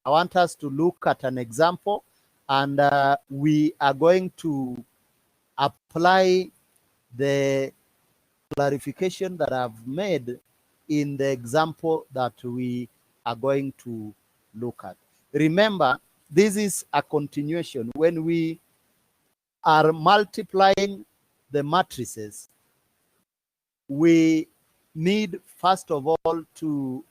I want us to look at an example, and we are going to apply the clarification that I've made in the example that we are going to look at. Remember, this is a continuation. When we are multiplying the matrices, we need, first of all, to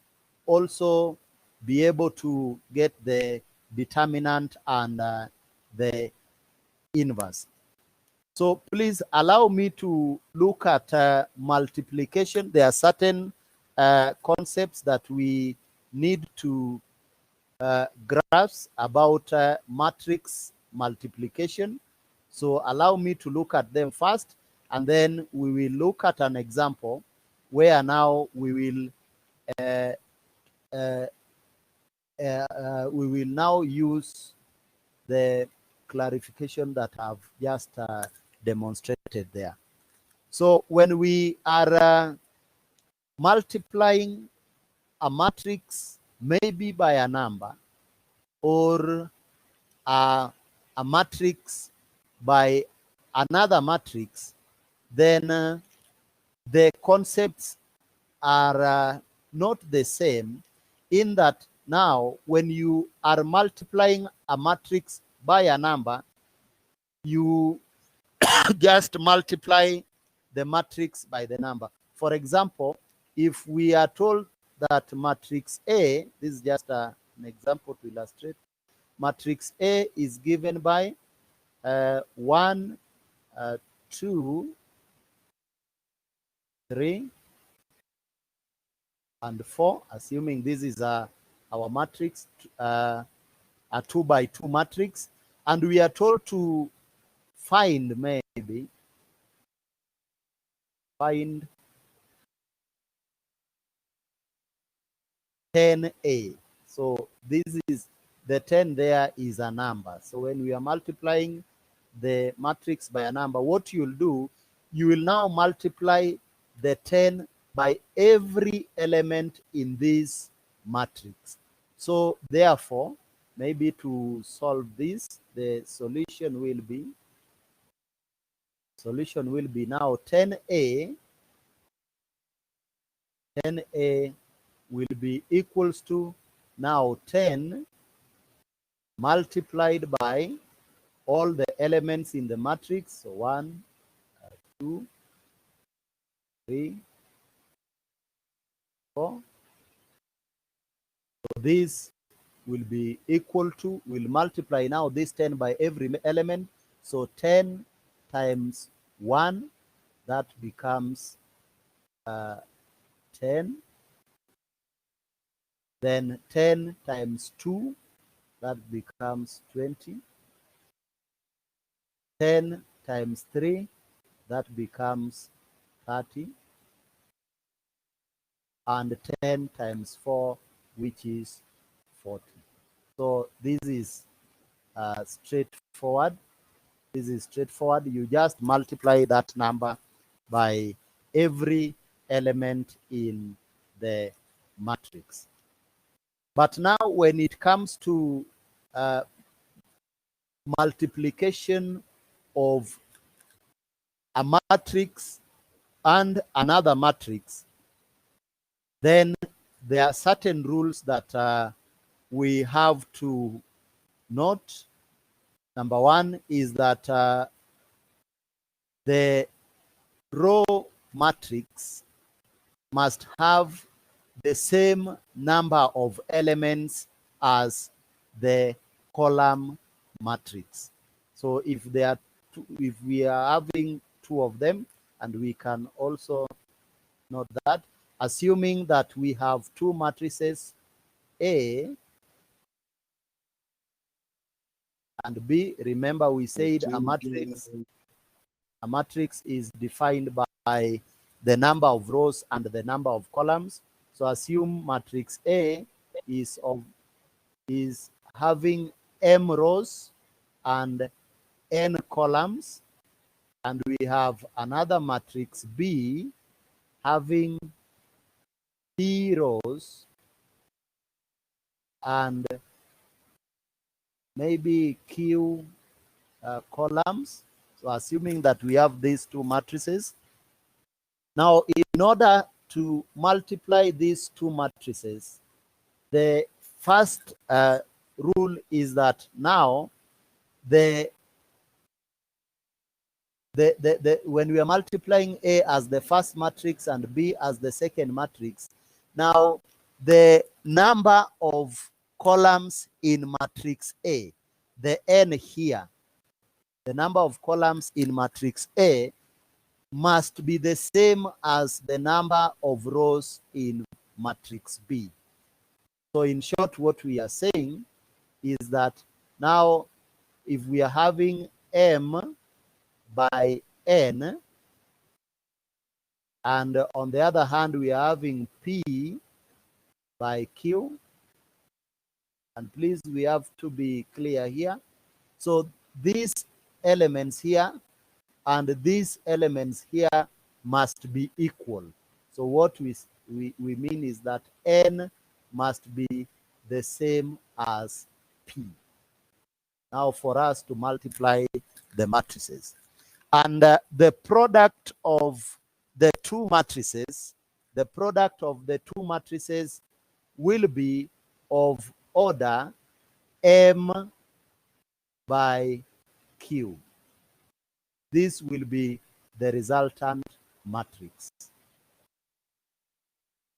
also be able to get the determinant and the inverse. So please allow me to look at multiplication. There are certain concepts that we need to grasp about matrix multiplication. So allow me to look at them first, and then we will look at an example where now we will now use the clarification that I've just demonstrated there. So when we are multiplying a matrix, maybe by a number, or a matrix by another matrix, then the concepts are not the same, in that now when you are multiplying a matrix by a number, you just multiply the matrix by the number. For example, if we are told that matrix A, this is just an example to illustrate, matrix A is given by 1, 2, 3, and 4, assuming this is our matrix, a 2 by 2 matrix, and we are told to find 10A. So this is the 10 there is a number. So when we are multiplying the matrix by a number, what you'll do, you will now multiply the 10 by every element in this matrix. So therefore, maybe to solve this, the solution will be now 10A. 10A will be equals to now 10 multiplied by all the elements in the matrix. So 1, 2, 3, 4. So this will be equal to, we'll multiply now this 10 by every element. So 10 times 1, that becomes 10. Then 10 times 2, that becomes 20. 10 times 3, that becomes 30. And 10 times 4, which is 40. So this is straightforward. This is straightforward. You just multiply that number by every element in the matrix. But now when it comes to multiplication of a matrix and another matrix, then there are certain rules that we have to note. Number one is that the row matrix must have the same number of elements as the column matrix. So if there are two, if we are having two of them, and we can also note that, assuming that we have two matrices A and B. Remember, we said a matrix is defined by the number of rows and the number of columns. So assume matrix A is having m rows and n columns, and we have another matrix B having p rows and maybe Q columns. So assuming that we have these two matrices. Now, in order to multiply these two matrices, the first rule is that now when we are multiplying A as the first matrix and B as the second matrix, now the number of columns in matrix A, the n here, the number of columns in matrix A must be the same as the number of rows in matrix B. So in short, what we are saying is that now if we are having M by N, and on the other hand, we are having P by Q, and please, we have to be clear here. So these elements here and these elements here must be equal. So what we mean is that N must be the same as P. Now for us to multiply the matrices. And the product of the two matrices, will be of order M by Q. This will be the resultant matrix.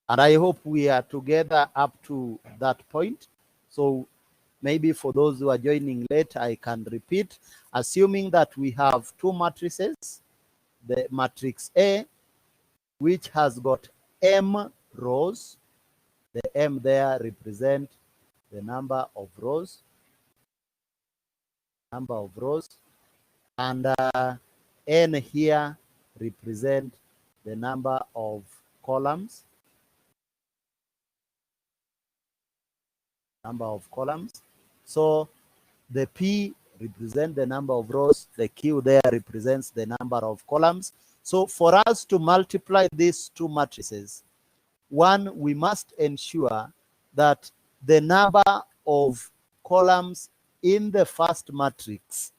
And I hope we are together up to that point. So maybe for those who are joining late, I can repeat. Assuming that we have two matrices, the matrix A, which has got M rows, the M there represent the number of rows, and N here represent the number of columns, So the P represent the number of rows, the Q there represents the number of columns. So for us to multiply these two matrices, one, we must ensure that the number of columns in the first matrix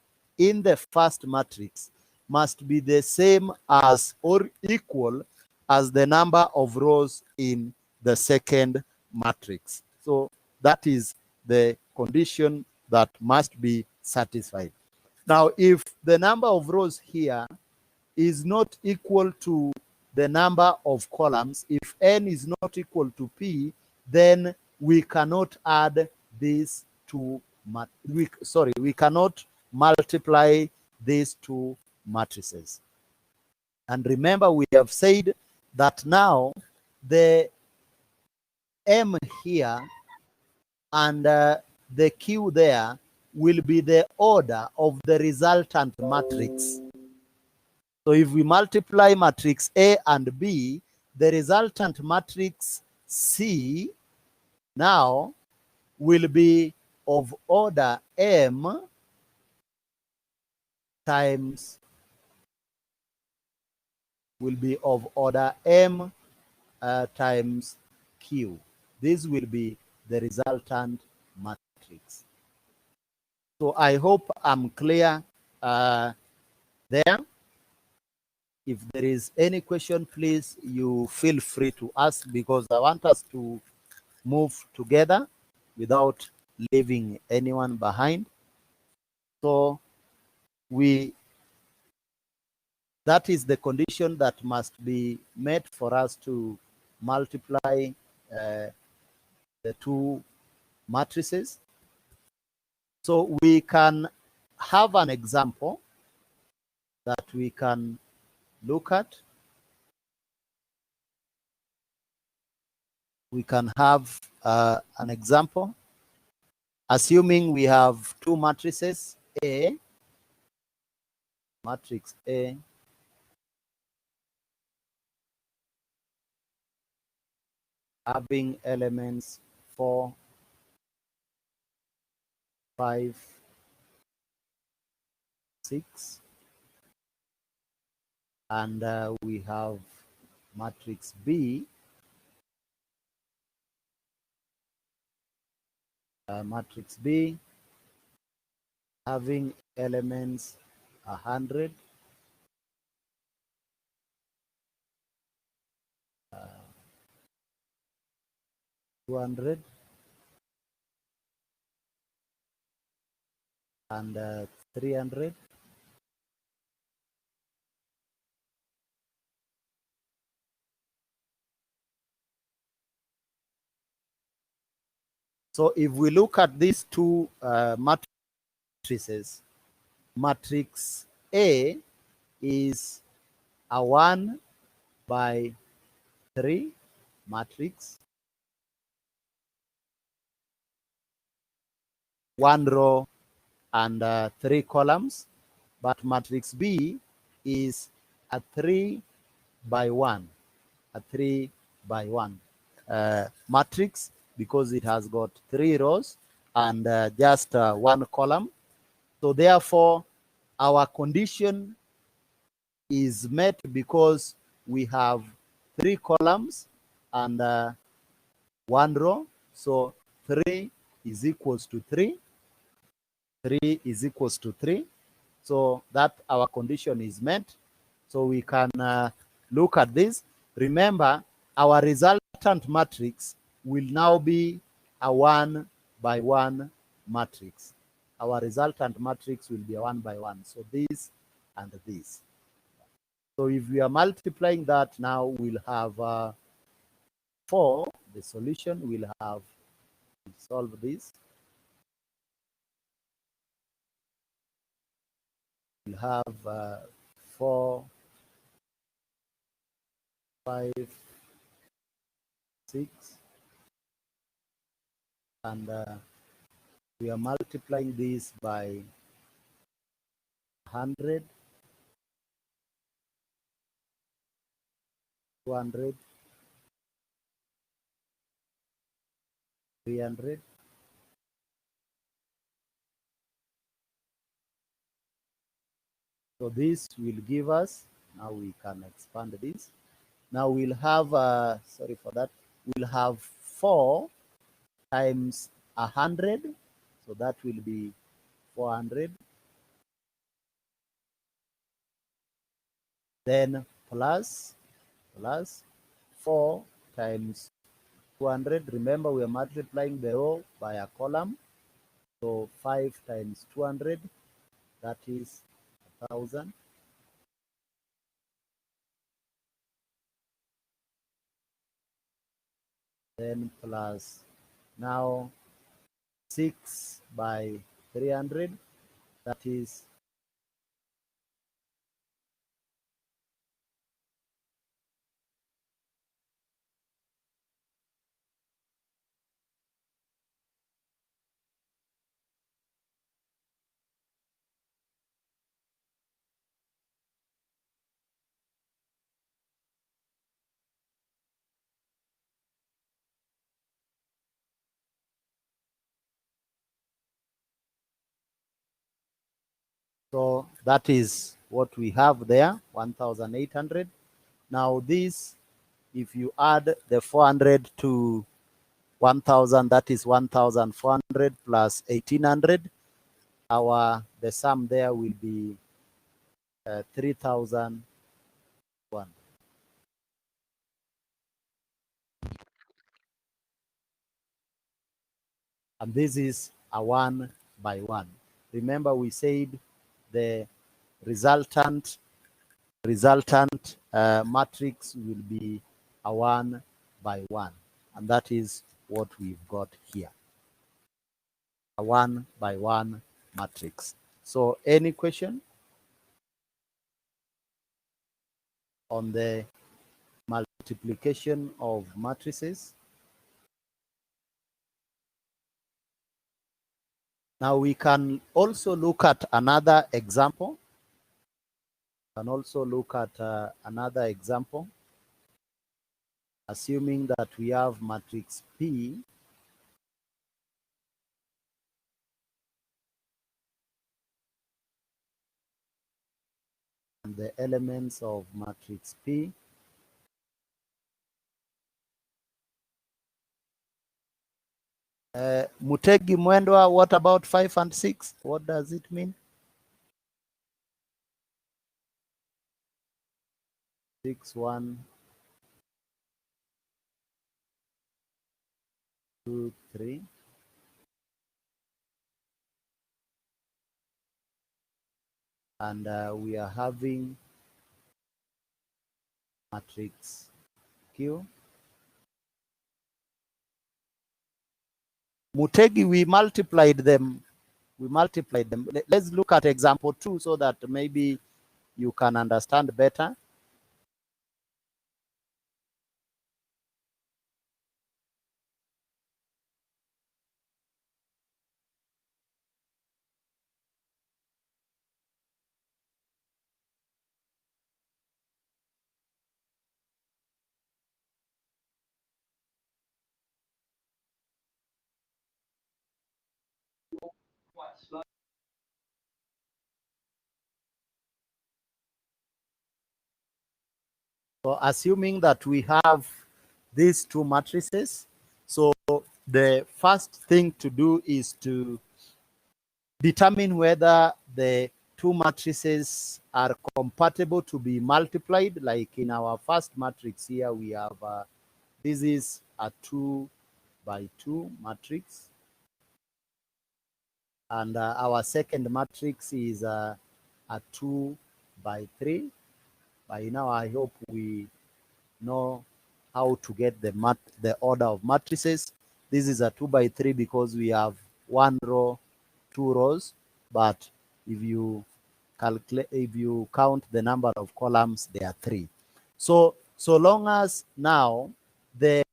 must be the same as or equal as the number of rows in the second matrix. So that is the condition that must be satisfied. Now, if the number of rows here is not equal to the number of columns, if N is not equal to P, then we cannot add these two, we cannot multiply these two matrices. And remember, we have said that now the M here and the Q there will be the order of the resultant matrix. So if we multiply matrix A and B, the resultant matrix C now will be of order M times Q. This will be the resultant matrix. So I hope I'm clear there. If there is any question, please, you feel free to ask, because I want us to move together without leaving anyone behind. So that is the condition that must be met for us to multiply the two matrices. So we can have an example that we can look at. We can have an example. Assuming we have two matrices, matrix A, having elements 4, 5, 6, and we have matrix B, having elements 100, 200, and 300. So if we look at these two matrices, matrix A is a 1 by 3 matrix, one row and 3 columns, but matrix B is a 3 by 1, a 3 by 1 matrix, because it has got 3 rows and just 1 column. So therefore, our condition is met because we have 3 columns and 1 row. So 3 is equals to 3. 3 is equals to 3. So that our condition is met. So we can look at this. Remember, our resultant matrix will now be a 1 by 1 matrix. Our resultant matrix will be a 1 by 1. So this and this. So if we are multiplying that, now we'll have 4. The solution will have to solve this. We'll have 4, 5, 6, and we are multiplying this by 100, 200, 300. So this will give us, now we can expand this. Now we'll have, sorry for that, we'll have 4 times 100. So that will be 400. Then plus 4 times 200. Remember, we are multiplying the row by a column. So 5 times 200, that is 1,000. Then plus now 6 by 300, that is 1,000. So that is what we have there, 1,800. Now this, if you add the 400 to 1,000, that is 1,400 plus 1,800. The sum there will be 3,001. And this is a 1 by 1. Remember, we said the resultant matrix will be a 1 by 1, and that is what we've got here, a 1 by 1 matrix. So any question on the multiplication of matrices? Now we can also look at another example. Another example, assuming that we have matrix P and the elements of matrix P Mutegi Mwendwa, what about 5 and 6? What does it mean? 6, 1, 2, 3. And we are having matrix Q. Mutegi, we multiplied them. Let's look at example 2 so that maybe you can understand better. So assuming that we have these two matrices, so the first thing to do is to determine whether the two matrices are compatible to be multiplied. Like in our first matrix here, we have this is a 2 by 2 matrix. And our second matrix is a 2 by 3. By now, I hope we know how to get the order of matrices. This is a 2 by 3 because we have one row, two rows. But if you calculate, if you count the number of columns, there are 3. So long as now the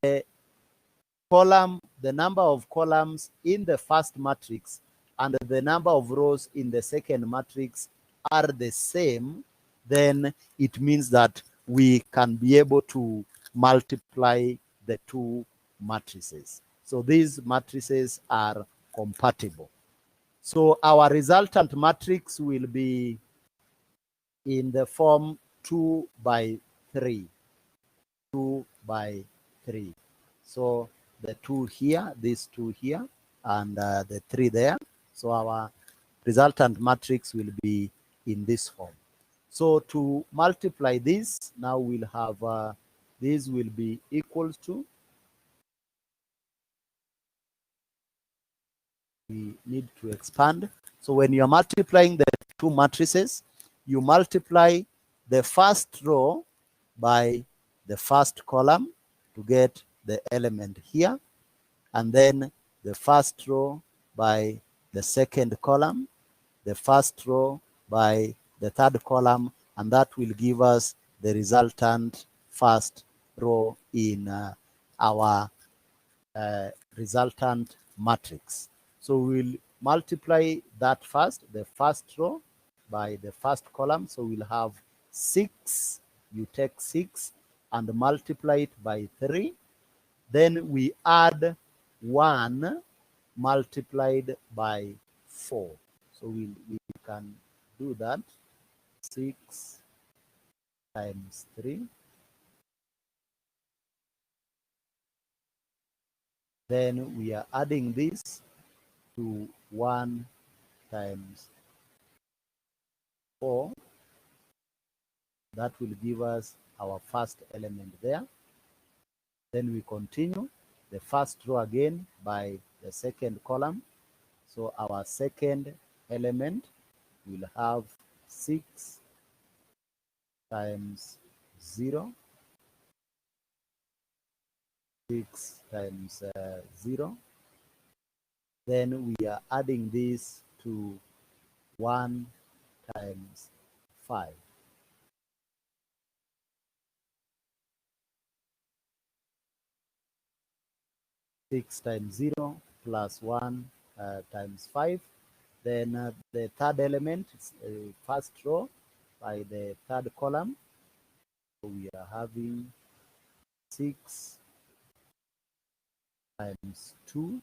number of columns in the first matrix and the number of rows in the second matrix are the same, then it means that we can be able to multiply the two matrices. So these matrices are compatible. So our resultant matrix will be in the form 2 by 3. 2 by 3. So the 2 here, these 2 here, and the 3 there. So our resultant matrix will be in this form. So to multiply this, now we'll have this will be equals to, we need to expand. So when you're multiplying the two matrices, you multiply the first row by the first column to get the element here, and then the first row by the second column, the first row by the third column, and that will give us the resultant first row in our resultant matrix. So we'll multiply that first, the first row by the first column. So we'll have 6. You take 6 and multiply it by 3. Then we add 1 multiplied by 4. So we can do that. 6 times 3. Then we are adding this to 1 times 4. That will give us our first element there. Then we continue the first row again by the second column. So our second element will have 6 times 0. 6 times 0. Then we are adding this to 1 times 5. 6 times 0 plus 1 times 5. Then the third element is first row by the third column. So we are having 6 times 2.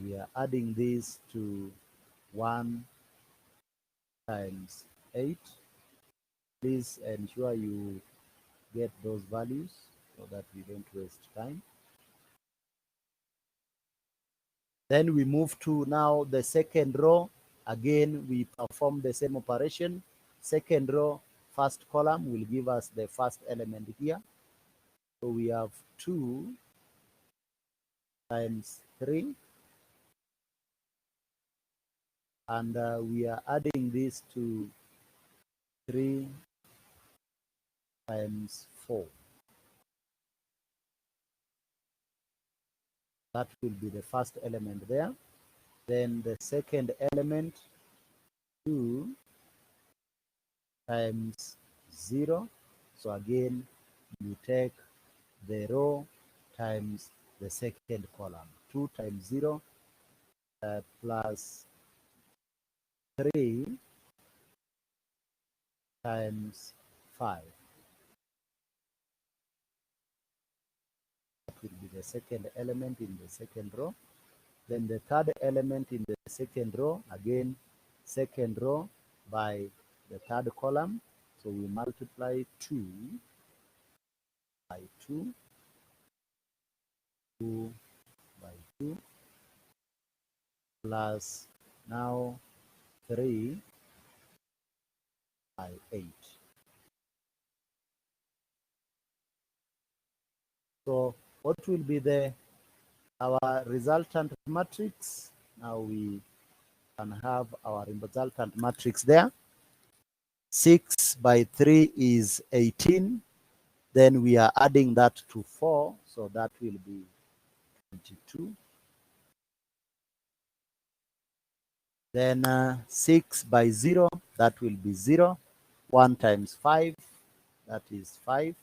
We are adding this to 1 times 8. Please ensure you get those values so that we don't waste time. Then we move to now the second row. Again, we perform the same operation. Second row, first column will give us the first element here. So we have 2 times 3. And we are adding this to 3 times 4. That will be the first element there. Then the second element, 2 times 0. So again, you take the row times the second column. 2 times 0 plus 3 times 5. That will be the second element in the second row. Then the third element in the second row, again, second row by the third column. So we multiply 2 by 2, 2 by 2, plus now 3 by 8. So what will be our resultant matrix? Now we can have our resultant matrix there. 6 by 3 is 18. Then we are adding that to 4, so that will be 22. Then 6 by 0, that will be 0. 1 times 5, that is 5.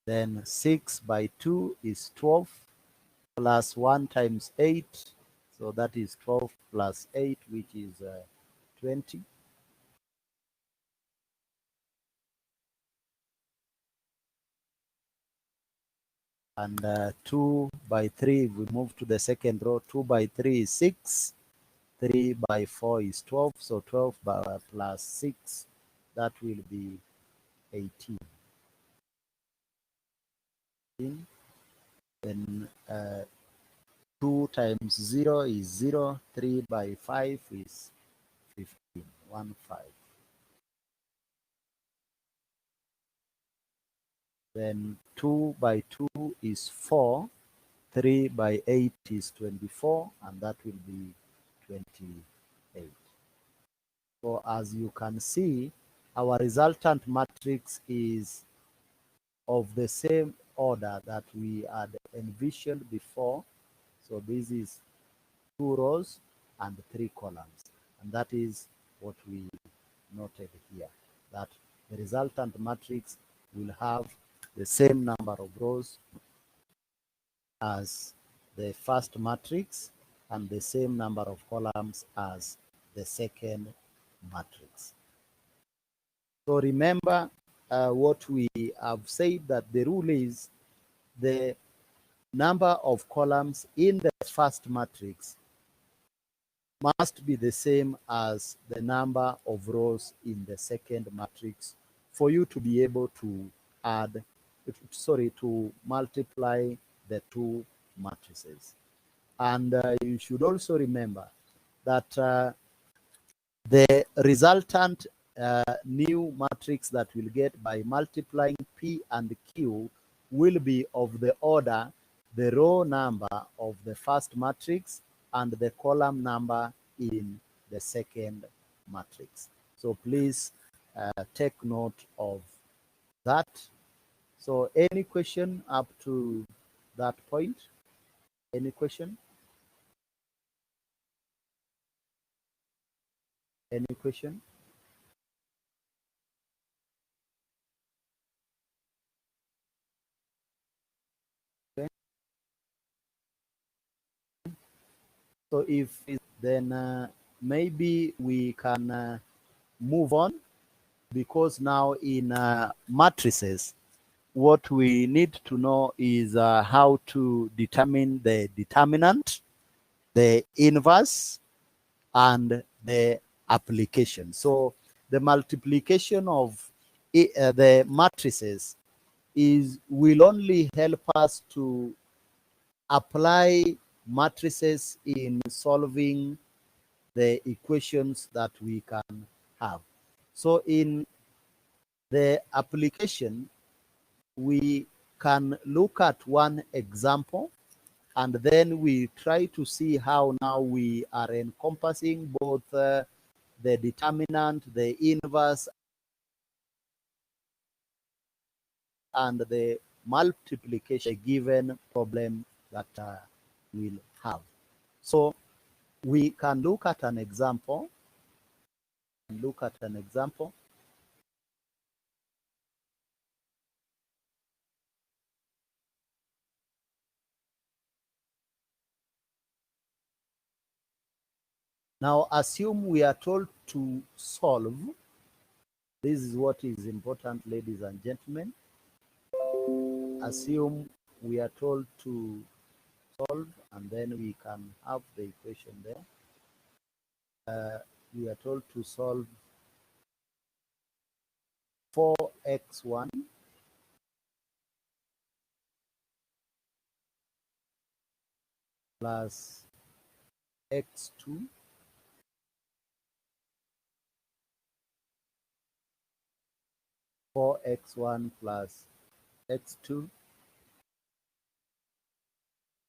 Then 6 by 2 is 12, plus 1 times 8, so that is 12 plus 8, which is 20. And 2 by 3, we move to the second row. 2 by 3 is 6. 3 by 4 is 12. So 12 by plus 6, that will be 18. Then 2 times 0 is 0. 3 by 5 is 15. 1, 5. Then 2 by 2 is 4. 3 by 8 is 24, and that will be 28. So as you can see, our resultant matrix is of the same order that we had envisioned before. So this is 2 rows and 3 columns. And that is what we noted here, that the resultant matrix will have the same number of rows as the first matrix and the same number of columns as the second matrix. So remember what we have said, that the rule is the number of columns in the first matrix must be the same as the number of rows in the second matrix for you to be able to to multiply the two matrices. And you should also remember that the resultant new matrix that we'll get by multiplying P and Q will be of the order, the row number of the first matrix and the column number in the second matrix. So please take note of that. So any question up to that point? Any question? Any question? Okay. So if then maybe we can move on, because now in matrices, what we need to know is how to determine the determinant, the inverse, and the application. So the multiplication of the matrices will only help us to apply matrices in solving the equations that we can have. So in the application, we can look at one example, and then we try to see how now we are encompassing both the determinant, the inverse, and the multiplication given problem that we'll have. So we can look at an example. Now assume we are told to solve. This is what is important, ladies and gentlemen. Assume we are told to solve, and then we can have the equation there. We are told to solve 4x1 plus x2 4x1 plus x2.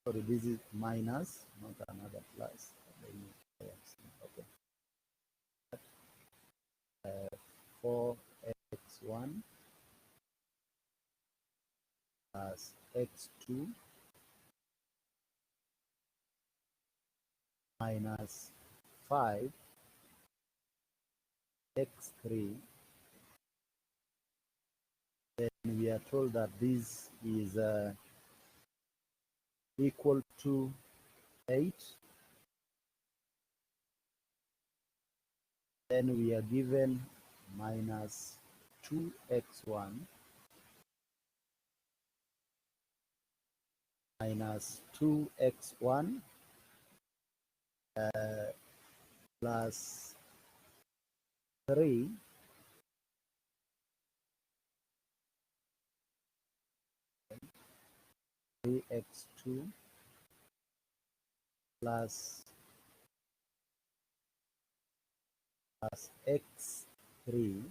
Sorry, this is minus, not another plus. Okay. 4x1 plus x2 minus 5 x3. Then we are told that this is equal to 8. Then we are given minus 2x1 minus 2x1 plus 3 3x2 plus x3.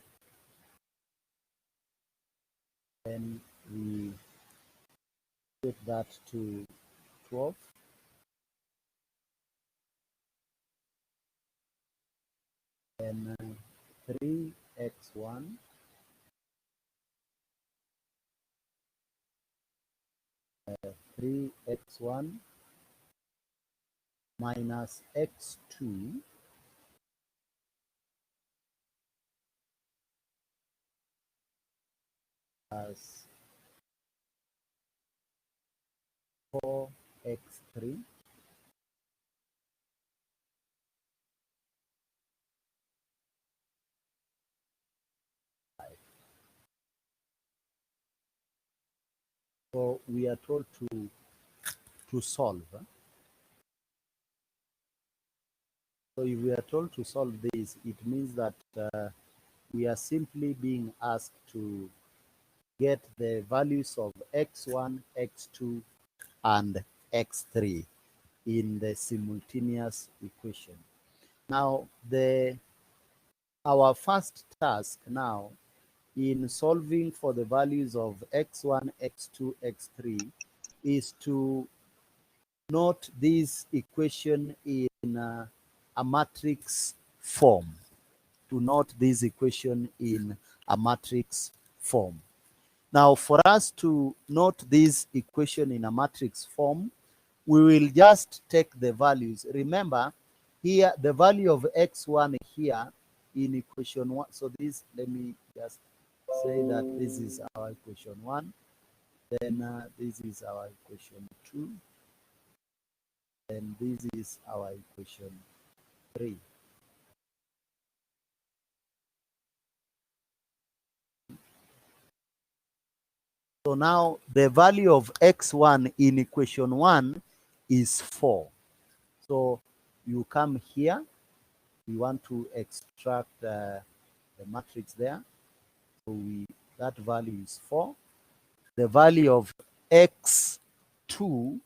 Then we put that to 12. Then 3x1 3x1 minus x2 plus 4x3 So we are told to solve. So if we are told to solve this, it means that we are simply being asked to get the values of x1, x2, and x3 in the simultaneous equation. Now, our first task now in solving for the values of x1, x2, x3 is to note this equation in a matrix form. To note this equation in a matrix form. Now, for us to note this equation in a matrix form, we will just take the values. Remember, here the value of x1 here in equation 1. So this, let me just say that this is our equation 1. Then this is our equation 2. And this is our equation 3. So now the value of x1 in equation 1 is 4. So you come here, we want to extract the matrix there. So that value is 4. The value of x2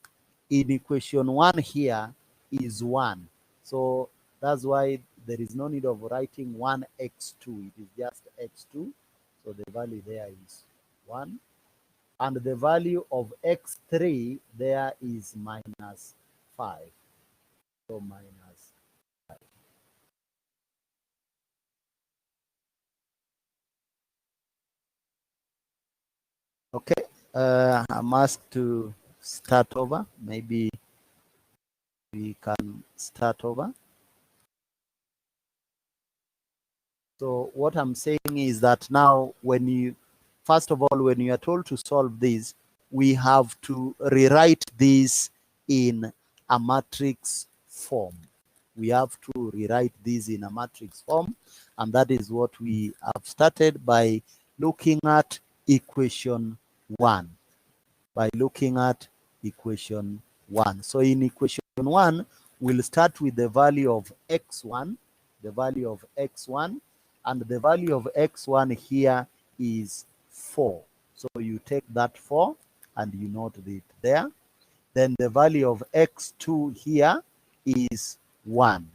in equation 1 here is 1. So that's why there is no need of writing 1x2. It is just x2. So the value there is 1. And the value of x3 there is minus 5. So minus 5. Okay, I'm asked to start over. Maybe we can start over. So what I'm saying is that now when you, first of all, when you are told to solve this, we have to rewrite this in a matrix form. We have to rewrite this in a matrix form, and that is what we have started by looking at equation 1. By looking at equation 1. So in equation 1, we'll start with the value of x1, the value of x1, and the value of x1 here is 4. So you take that 4 and you note it there. Then the value of x2 here is 1.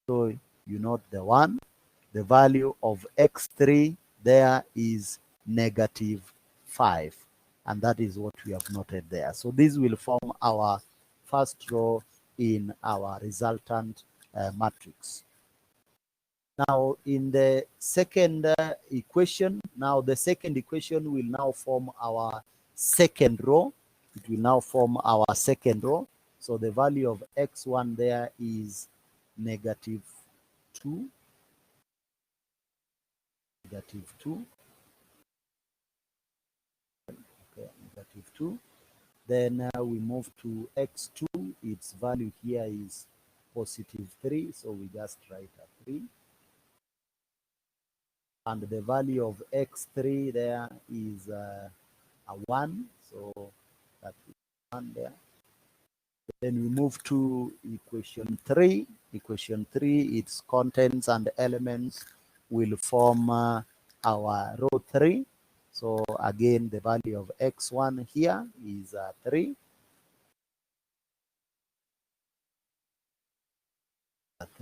So you note the 1. The value of x3 there is negative 5. And that is what we have noted there. So this will form our first row in our resultant matrix. Now in the second equation, now the second equation will now form our second row. It will now form our second row. So the value of x1 there is negative 2. Negative 2. Okay, negative 2. Then we move to x2. Its value here is positive 3. So we just write a 3. And the value of x3 there is a 1. So that is 1 there. Then we move to equation 3. Equation 3, its contents and elements will form our row 3. So again, the value of x1 here is 3.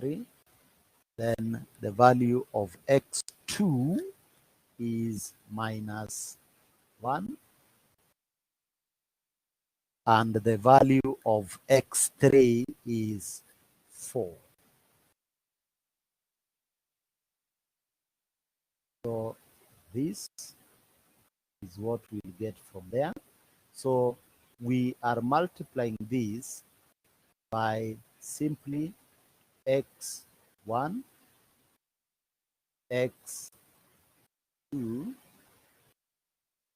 3. Then the value of x2 is minus 1. And the value of x3 is 4. So this is what we'll get from there. So we are multiplying this by simply x1, x2,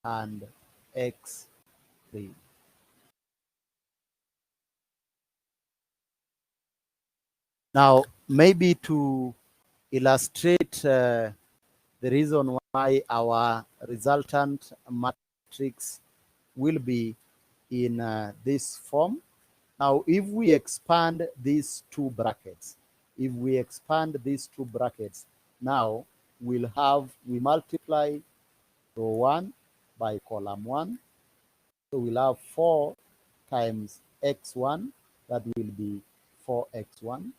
and x3. Now, maybe to illustrate the reason why our resultant matrix will be in this form. Now, if we expand these two brackets, now we multiply row 1 by column 1. So we'll have 4 times x1, that will be 4x1.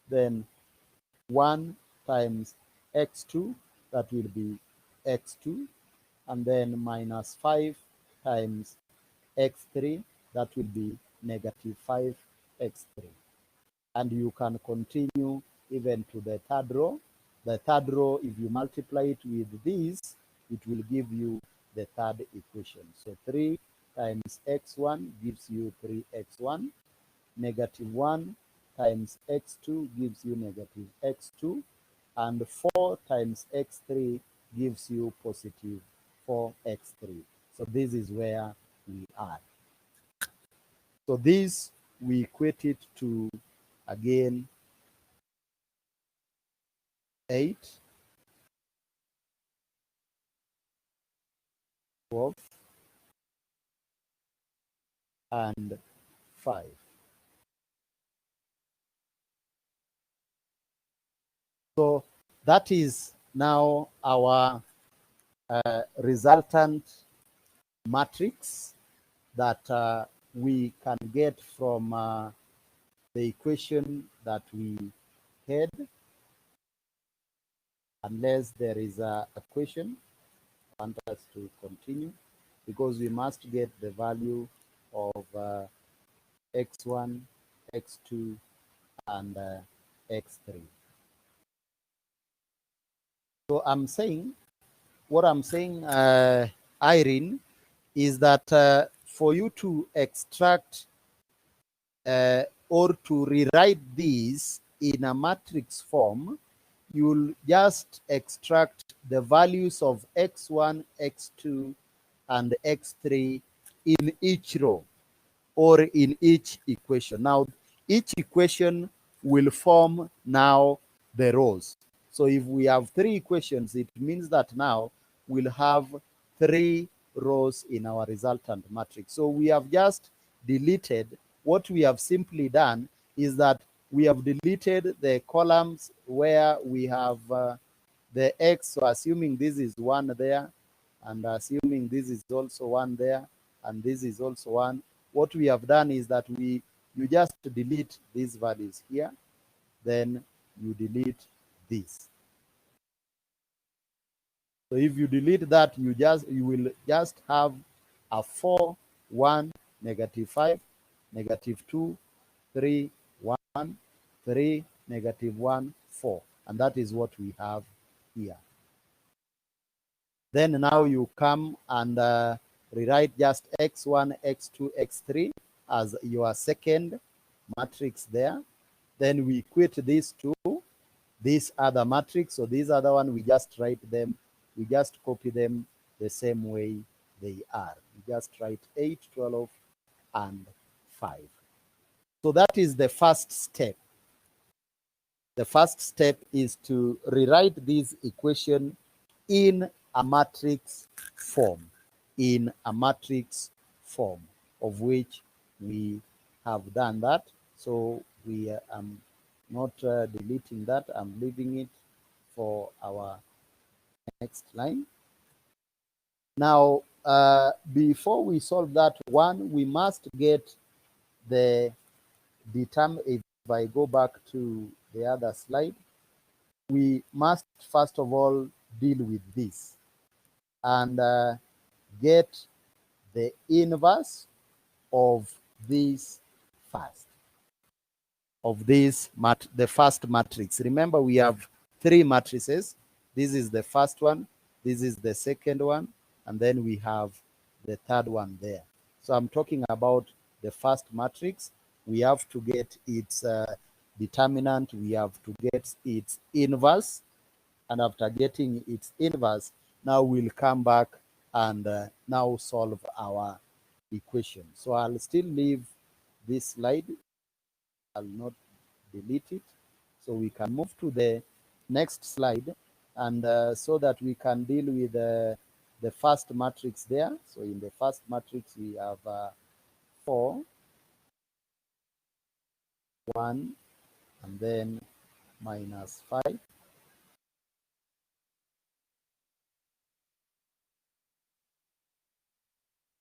Then 1 times x2, that will be x2. And then minus 5 times x3, that will be negative 5x3. And you can continue even to the third row. The third row, if you multiply it with this, it will give you the third equation. So 3 times x1 gives you 3x1. Negative 1 times x2 gives you negative x2. And 4 times x3 gives you positive 4x3. So this is where we are. So this, we equate it to, again, 8, 12, and 5. So that is now our resultant matrix that we can get from the equation that we had, unless there is a question. I want us to continue because we must get the value of x1, x2, and x3. So what I'm saying, Irene, is that for you to extract or to rewrite these in a matrix form, you'll just extract the values of x1, x2, and x3 in each row or in each equation. Now, each equation will form now the rows. So if we have three equations, it means that now we'll have 3 rows in our resultant matrix. So we have just deleted. What we have simply done is that we have deleted the columns where we have the x, so assuming this is 1 there, and assuming this is also 1 there, and this is also 1. What we have done is that you just delete these values here, then you delete this. So if you delete that, you will just have a 4, 1, -5, -2, 3, 1, 3, -1, 4. And that is what we have here. Then now you come and rewrite just x1, x2, x3 as your second matrix there. Then we equate these to this other matrix. So these other one, we just write them, we just copy them the same way they are. We just write 8, 12, and 5. So that is the first step. The first step is to rewrite this equation in a matrix form, of which we have done that. So we am not deleting that. I'm leaving it for our next line. Now, before we solve that one, we must get the determinant. If I go back to the other slide, we must first of all deal with this and get the inverse of this first, the first matrix. Remember, we have 3 matrices. This is the first one, this is the second one, and then we have the third one there. So I'm talking about the first matrix. We have to get its determinant, we have to get its inverse, and after getting its inverse, now we'll come back and now solve our equation. So I'll still leave this slide. I'll not delete it. So we can move to the next slide, and so that we can deal with the first matrix there. So in the first matrix, we have 4, 1, and then -5.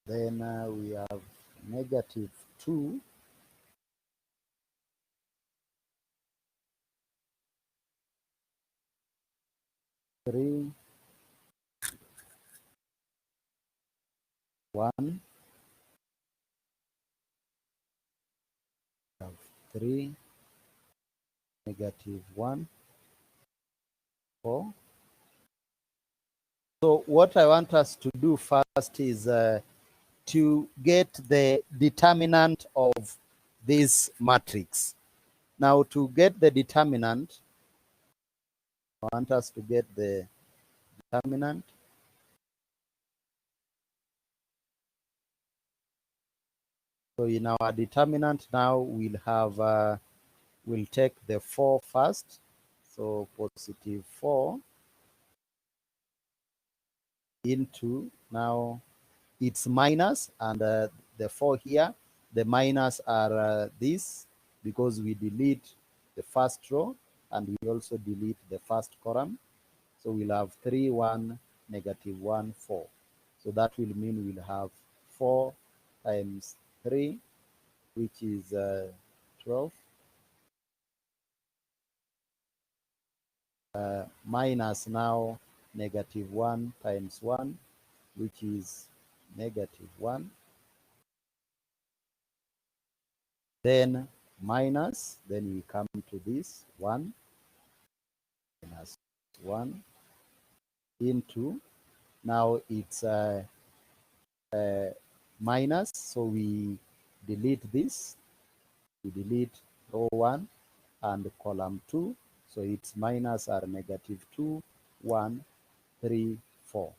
Then we have -2, 3, 1, have 3, -1, 4. So what I want us to do first is to get the determinant of this matrix. Now, to get the determinant, I want us to get the determinant. So in our determinant now, we'll have, we'll take the 4 first. So +4 into, now it's minus, and the 4 here, the minus are this, because we delete the first row and we also delete the first column. So we'll have 3, 1, -1, 4. So that will mean we'll have 4 times 3, which is 12, minus now -1 times 1, which is -1. Then minus, then we come to this 1 minus 1 into, now it's minus, so we delete this, we delete row 1 and column 2, so its minus are -2, 1, 3, 4.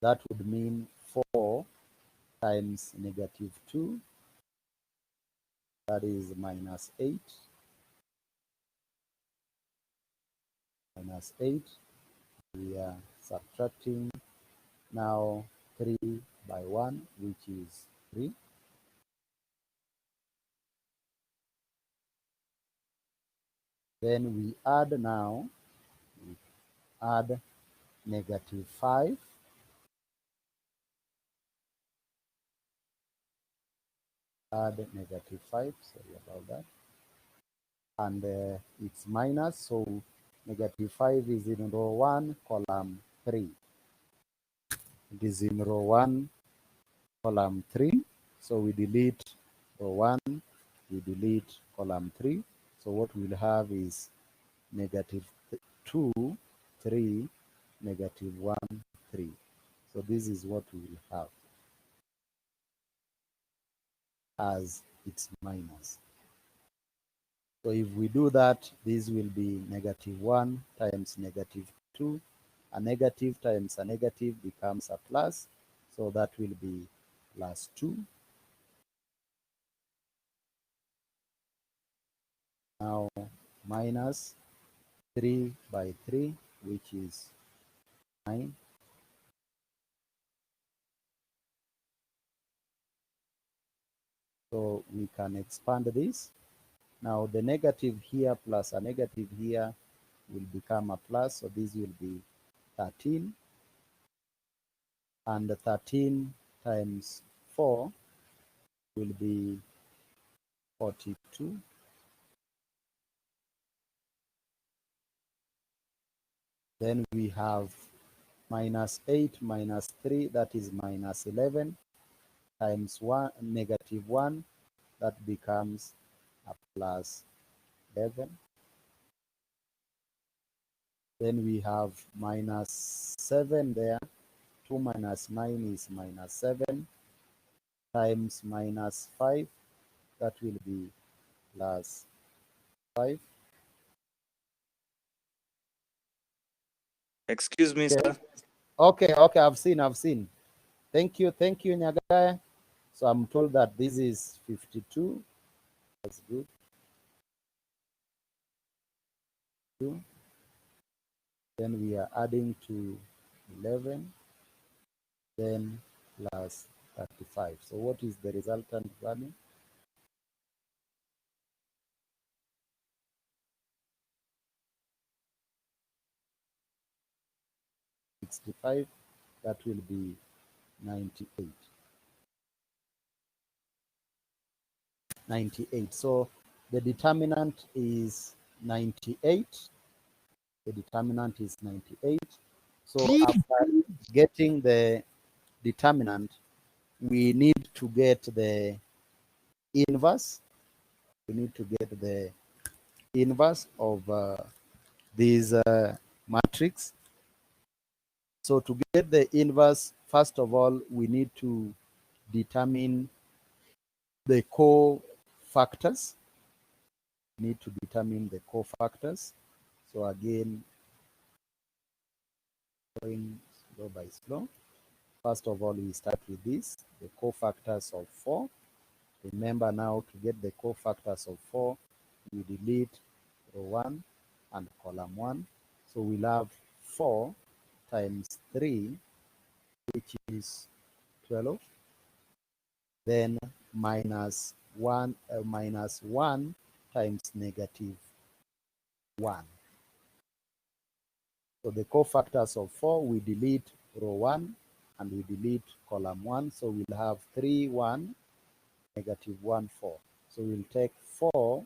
That would mean 4 times -2, that is -8, -8. We are subtracting now 3 by 1, which is 3. Then we add now, we add -5, add -5, sorry about that. And it's minus, so -5 is in row 1, column 3. It is in row 1, column 3. So we delete row 1, we delete column 3. So what we'll have is -2, 3, -1, 3. So this is what we will have as its minus. So if we do that, this will be -1 times -2. A negative times a negative becomes a plus. So that will be +2. Now minus 3 by 3, which is 9. So we can expand this. Now the negative here plus a negative here will become a plus. So this will be 13. And 13 times 4 will be 42. Then we have -8 minus 3, that is -11, times 1, -1, that becomes a +11. Then we have -7 there. 2 minus 9 is -7, times -5, that will be +5. Excuse me, Okay. sir. Okay, I've seen. Thank you, Nyagaya. So I'm told that this is 52. That's good. Then we are adding to 11, then plus 35. So what is the resultant value? -65, that will be 98. 98. So the determinant is 98. The determinant is 98. So after getting the determinant, we need to get the inverse. We need to get the inverse of this matrix. So to get the inverse, first of all, we need to determine the cofactors. We need to determine the cofactors. So again, going slow by slow. First of all, we start with this, the cofactors of 4. Remember now, to get the cofactors of 4, we delete row 1 and column 1. So we'll have 4 times 3, which is 12. Then minus 1 times -1. So the cofactors of 4, we delete row 1 and we delete column 1. So we'll have 3, 1, negative 1, 4. So we'll take 4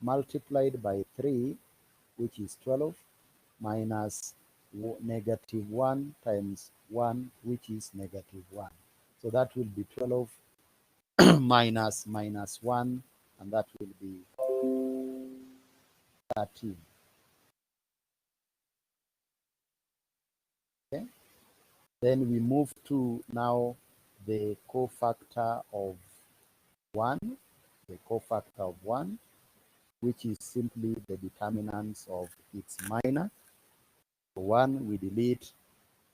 multiplied by 3, which is 12, minus negative 1 times 1, which is negative 1. So that will be 12 minus 1, and that will be 13. Okay. Then we move to now the cofactor of 1, which is simply the determinants of its minor. For 1, we delete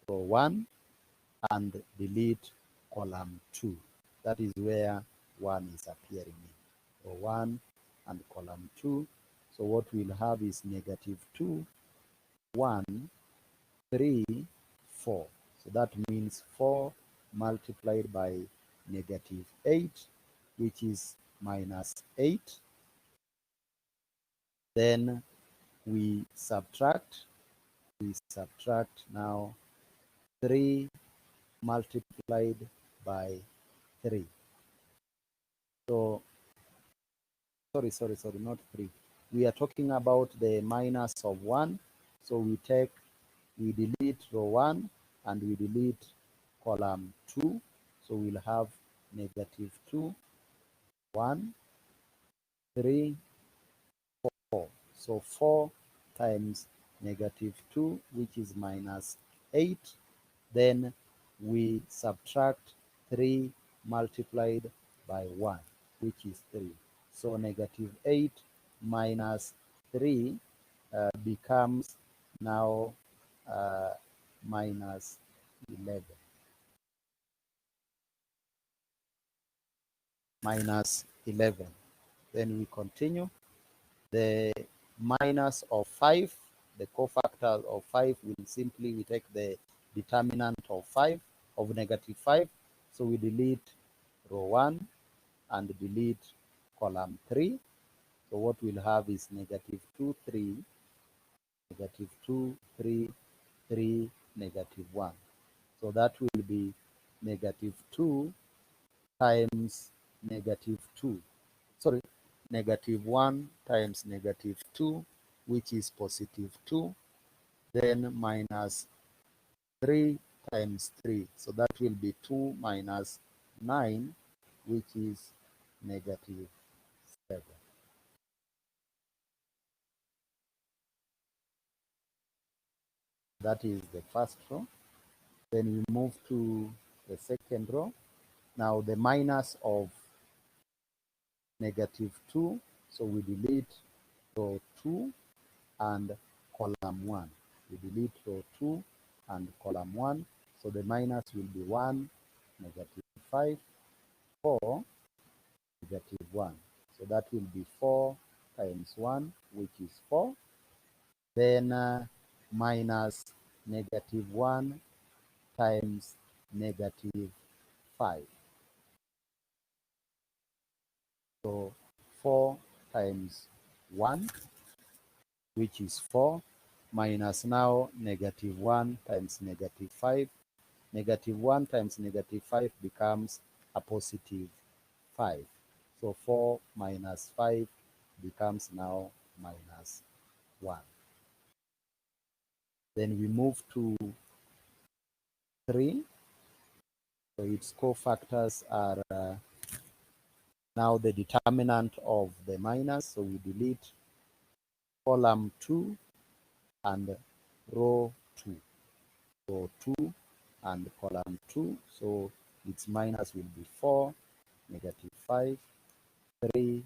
row 1 and delete column 2. That is where 1 is appearing in. Row 1 and column 2. So what we'll have is negative 2, 1, 3, 4. So that means 4 multiplied by negative 8, which is minus 8. Then we subtract now 3 multiplied by 3. So, sorry, not 3. We are talking about the minus of 1. So we delete row 1 and we delete column 2. So we'll have negative 2, 1, 3, 4. So 4 times negative 2, which is minus 8. Then we subtract 3 multiplied by 1, which is 3. So negative 8 minus 3 becomes now minus 11. Minus 11. Then we continue. The minus of 5, the cofactor of 5, will simply, we take the determinant of 5, of negative 5. So we delete row 1 and delete column 3. So what we'll have is negative 2, 3, negative 2, 3, 3, negative 1. So that will be negative 2 times negative 2. Sorry, negative 1 times negative 2, which is positive 2. Then minus 3 times 3. So that will be 2 minus 9, which is negative 7. That is the first row. Then we move to the second row. Now the minus of negative 2. So we delete row 2 and column 1. We delete row 2 and column 1. So the minus will be 1, negative 5, 4, negative 1. So that will be 4 times 1, which is 4. Then minus negative 1 times negative 5. So 4 times 1, which is 4, minus now negative 1 times negative 5. Negative 1 times negative 5 becomes a positive 5. So 4 minus 5 becomes now minus 1. Then we move to 3. So its cofactors are now the determinant of the minus. So we delete column 2 and row 2. So 2 and column 2. So its minus will be 4, negative 5, 3,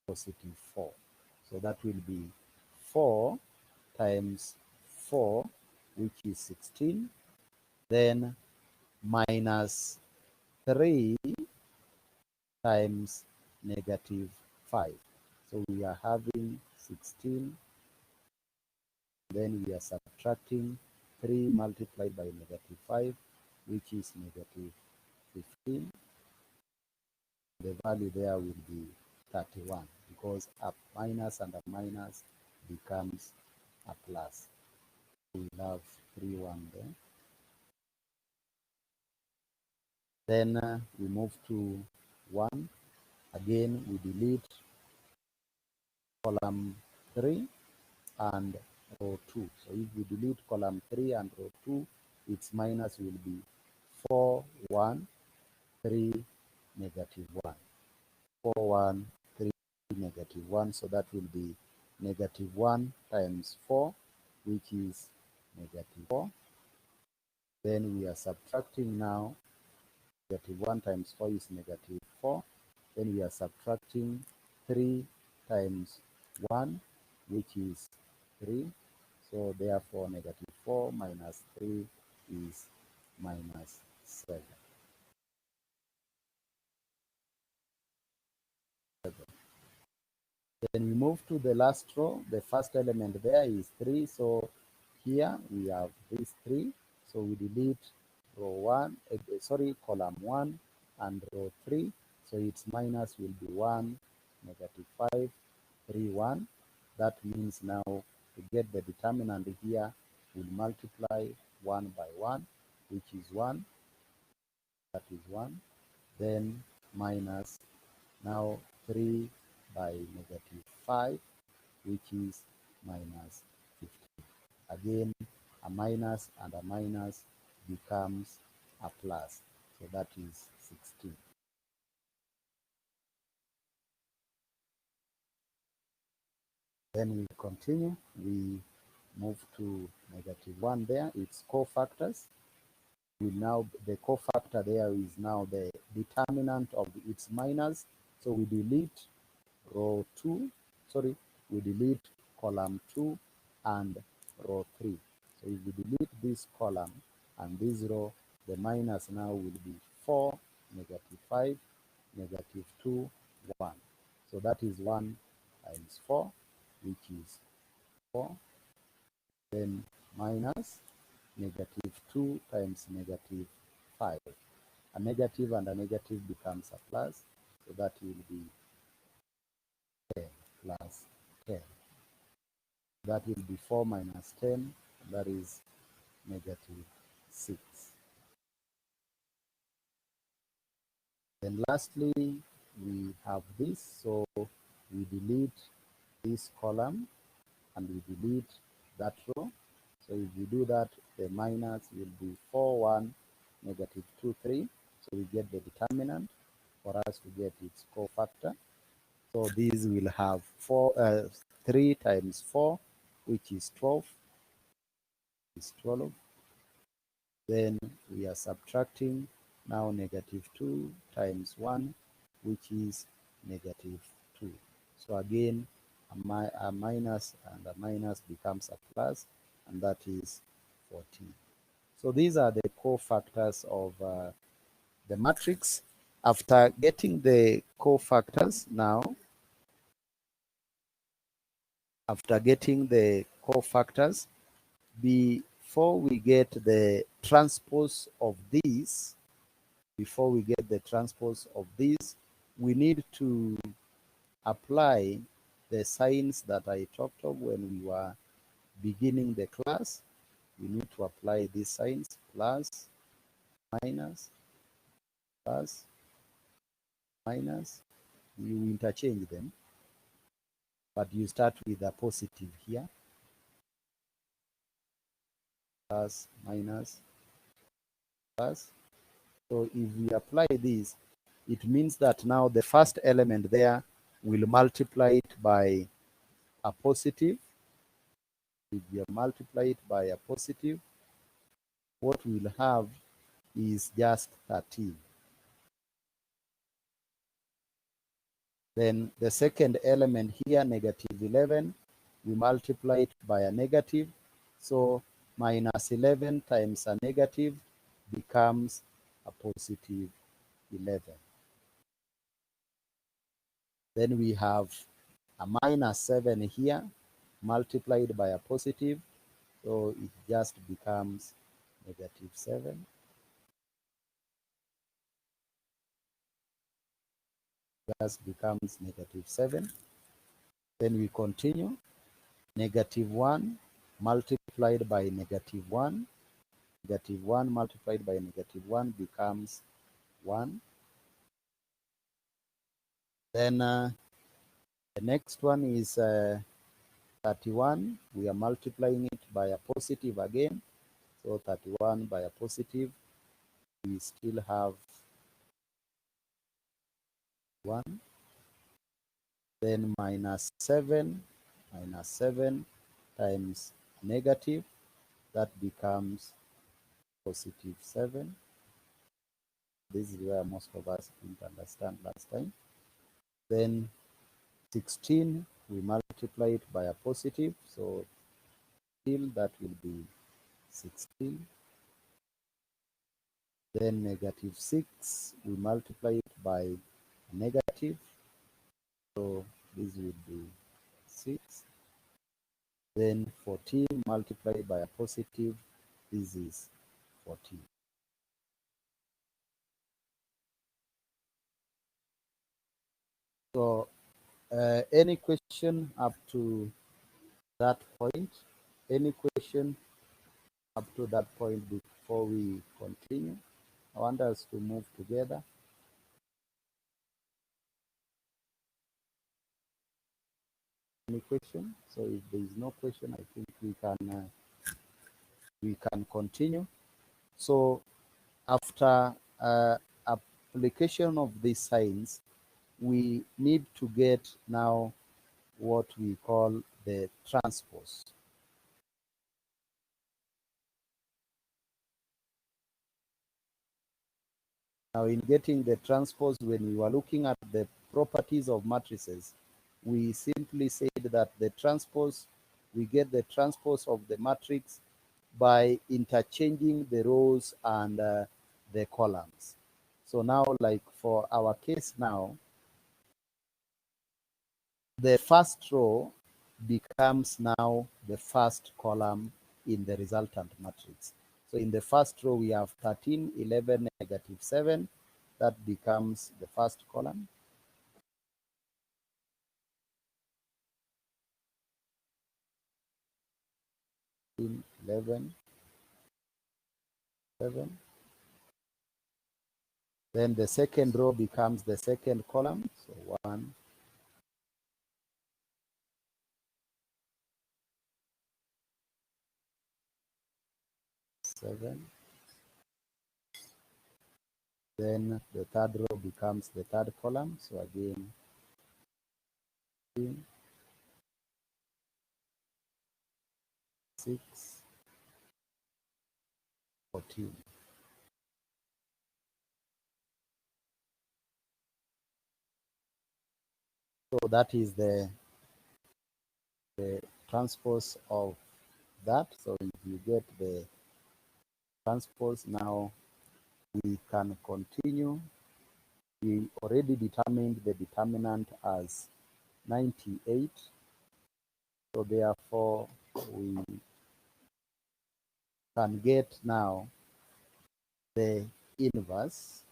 positive 4. So that will be 4 times 4, which is 16. Then minus 3 times negative 5. So we are having 16. Then we are subtracting 3 multiplied by negative 5, which is negative 15. The value there will be 31, because a minus and a minus becomes a plus. We have 3, 1 there. Then we move to 1. Again, we delete column 3 and row 2. So if we delete column 3 and row 2, its minus will be 4, 1, 3, negative 1. 4, 1, 3, negative 1. So that will be negative 1 times 4, which is negative 4. Then we are subtracting now. Negative 1 times 4 is negative 4. Then we are subtracting 3 times 1, which is 3. So therefore, negative 4 minus 3 is minus 7. Then we move to the last row. The first element there is 3. So here we have this 3. So we delete row 1, column 1 and row 3. So its minus will be 1, negative 5, 3, 1. That means now to get the determinant here, we'll multiply 1 by 1, which is 1. That is 1. Then minus now 3 by negative 5, which is minus 50. Again, a minus and a minus becomes a plus. So that is 16. Then we continue. We move to negative 1 there. It's cofactors. We now, the cofactor there is now the determinant of its minus. So we delete row 2, we delete column 2 and row 3. So if we delete this column and this row, the minus now will be 4, negative 5, negative 2, 1. So that is 1 times 4, which is 4. Then minus negative 2 times negative 5. A negative and a negative becomes a plus. So that will be 10 plus 10. That will be 4 minus 10, that is negative 6. Then lastly, we have this, so we delete this column and we delete that row. So if we do that, the minus will be 4, 1, negative 2, 3. So we get the determinant for us to get its cofactor. So these will have 3 times 4, which is 12. Is 12. Then we are subtracting now negative 2 times 1, which is negative 2. So again, a minus and a minus becomes a plus, and that is 14. So these are the cofactors of the matrix. After getting the cofactors now, before we get the transpose of these, we need to apply the signs that I talked of when we were beginning the class. We need to apply these signs: plus, minus, plus, minus. You interchange them, but you start with a positive here. Plus, minus, plus. So if we apply this, it means that now the first element there will multiply it by a positive. If we multiply it by a positive, what we'll have is just 13. Then the second element here, negative 11, we multiply it by a negative. So minus 11 times a negative becomes a positive 11. Then we have a minus 7 here, multiplied by a positive. So it just becomes negative 7. Just becomes negative 7. Then we continue. Negative 1 multiplied by negative 1. Negative 1 multiplied by negative 1 becomes 1. Then the next one is 31. We are multiplying it by a positive again. So 31 by a positive, we still have 1. Then minus 7 times negative, that becomes positive 7. This is where most of us didn't understand last time. Then 16, we multiply it by a positive, so still that will be 16. Then negative 6, we multiply it by a negative, so this will be 6. Then 14 multiplied by a positive, this is 14. So any question up to that point? Any question up to that point before we continue? I want us to move together. Any question? So if there is no question, I think we can continue. So after application of these signs, we need to get now what we call the transpose. Now, in getting the transpose, when we were looking at the properties of matrices, we simply said that the transpose, we get the transpose of the matrix by interchanging the rows and the columns. So now, like for our case now, the first row becomes now the first column in the resultant matrix. So in the first row, we have 13, 11, negative 7. That becomes the first column. 11, 7. Then the second row becomes the second column. So 1, 7. Then the third row becomes the third column. So again, 6, 14. So that is the transpose of that. So if you get the transpose, now we can continue. We already determined the determinant as 98. So therefore, we can get now the inverse.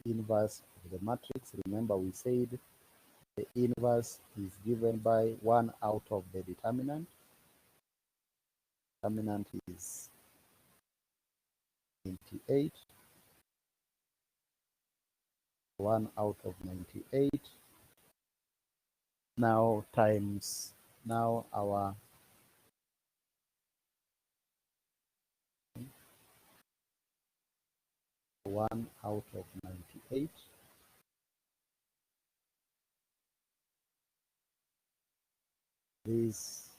Inverse of the matrix. Remember, we said the inverse is given by 1 out of the determinant. Determinant is 98. 1 out of 98. Now times now our 1 out of 98. This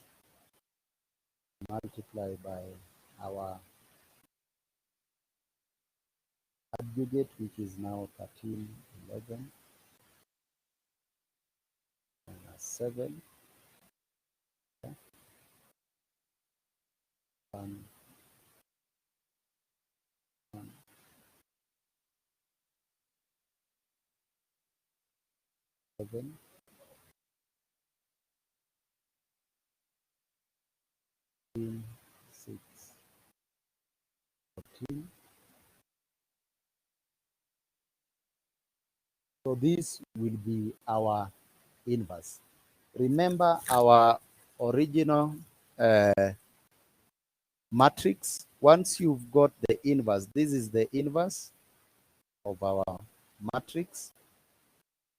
multiplied by our adjugate, which is now 13, 11, minus 7, 1, 1, 7, 6, 14. So this will be our inverse. Remember our original matrix. Once you've got the inverse, this is the inverse of our matrix.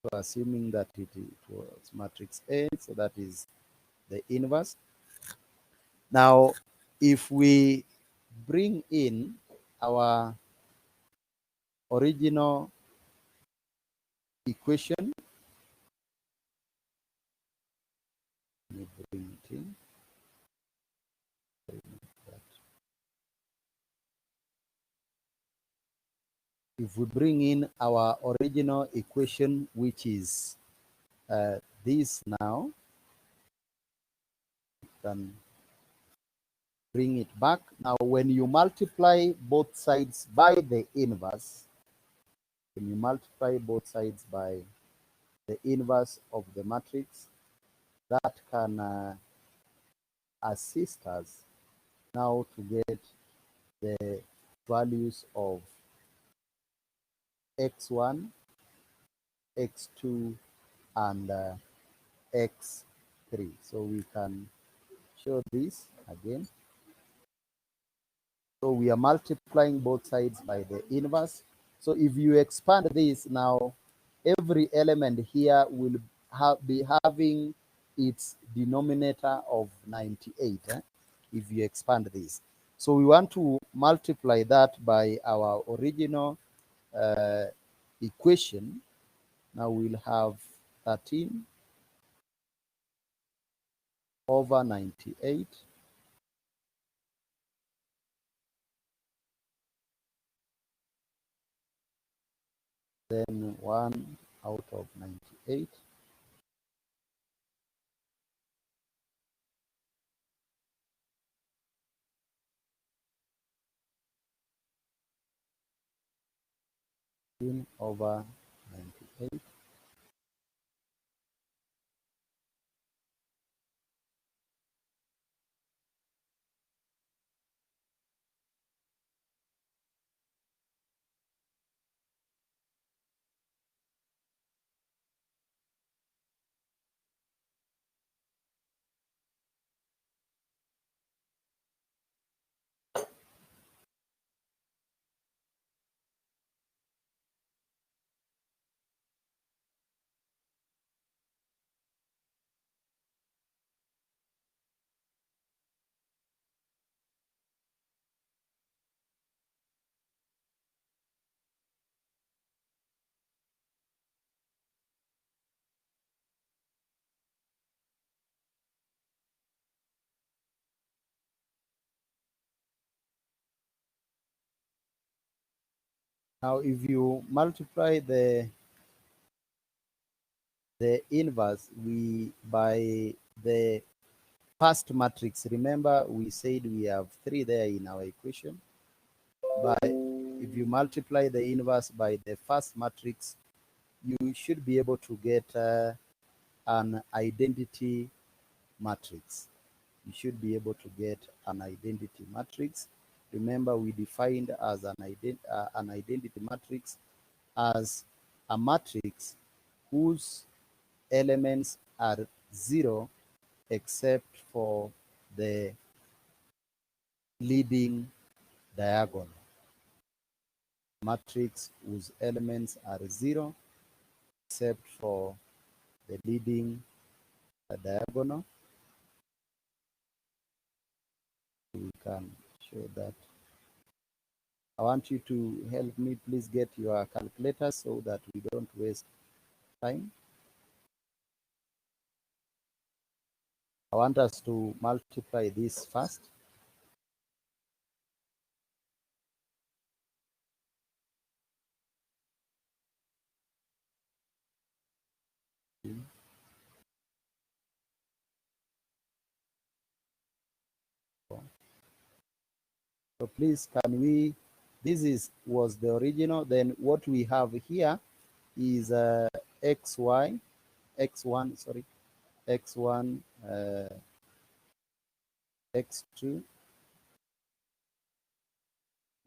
So assuming that it was matrix A, so that is the inverse. Now, if we bring in our original equation, let me bring it in. If we bring in our original equation, which is this now, we can bring it back. Now, when you multiply both sides by the inverse, when you multiply both sides by the inverse of the matrix, that can assist us now to get the values of x1, x2, and x3. So we can show this again. So we are multiplying both sides by the inverse. So if you expand this now, every element here will be having its denominator of 98, if you expand this. So we want to multiply that by our original equation. Now we'll have 13 over 98. Then 1 out of 98. Over 98. Now, if you multiply the inverse by the first matrix, remember we said we have 3 there in our equation. But if you multiply the inverse by the first matrix, you should be able to get an identity matrix. You should be able to get an identity matrix. Remember, we defined as an identity matrix as a matrix whose elements are 0 except for the leading diagonal. Matrix whose elements are 0 except for the leading diagonal. We can show that. I want you to help me, please get your calculator so that we don't waste time. I want us to multiply this first. So please, can we, this was the original, then what we have here is xy, x1, sorry, x1, x2,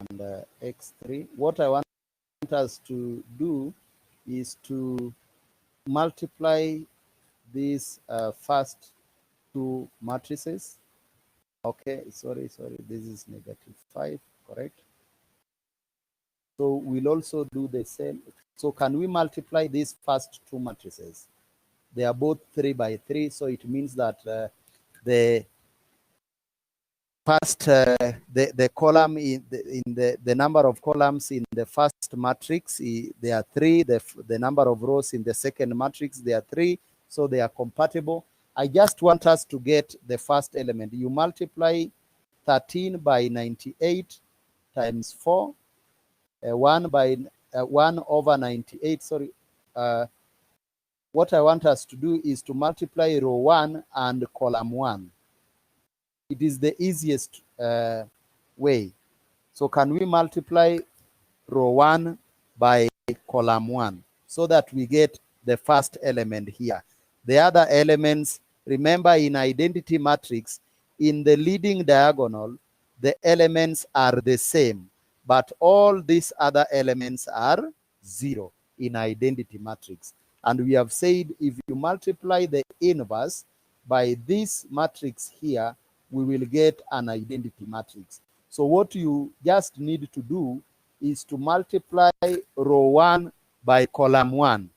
and x3. What I want us to do is to multiply these first 2 matrices Okay, sorry, this is -5, correct? So we'll also do the same. So can we multiply these first two matrices? They are both 3 by 3, so it means that the first the column in the number of columns in the first matrix, there are 3. The number of rows in the second matrix, there are 3, so they are compatible. I just want us to get the first element. You multiply 13 by 98 times 4, 1 over 98. Sorry, what I want us to do is to multiply row 1 and column 1. It is the easiest way. So can we multiply row 1 by column 1 so that we get the first element here? The other elements, remember in identity matrix, in the leading diagonal, the elements are the same, but all these other elements are 0 in identity matrix. And we have said if you multiply the inverse by this matrix here, we will get an identity matrix. So what you just need to do is to multiply row 1 by column 1.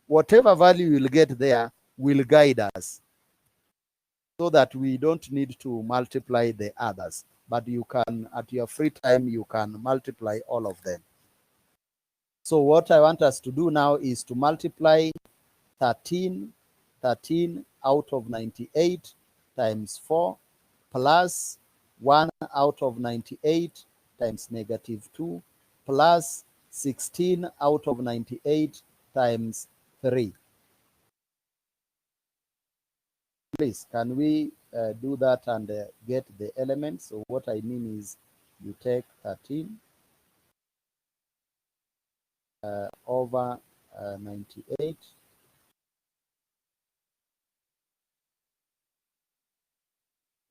Whatever value you'll get there will guide us so that we don't need to multiply the others. But you can, at your free time, you can multiply all of them. So what I want us to do now is to multiply 13 out of 98 times 4 plus 1 out of 98 times -2 plus 16 out of 98 times 3. Please, can we do that and get the elements? So what I mean is you take 13 over 98.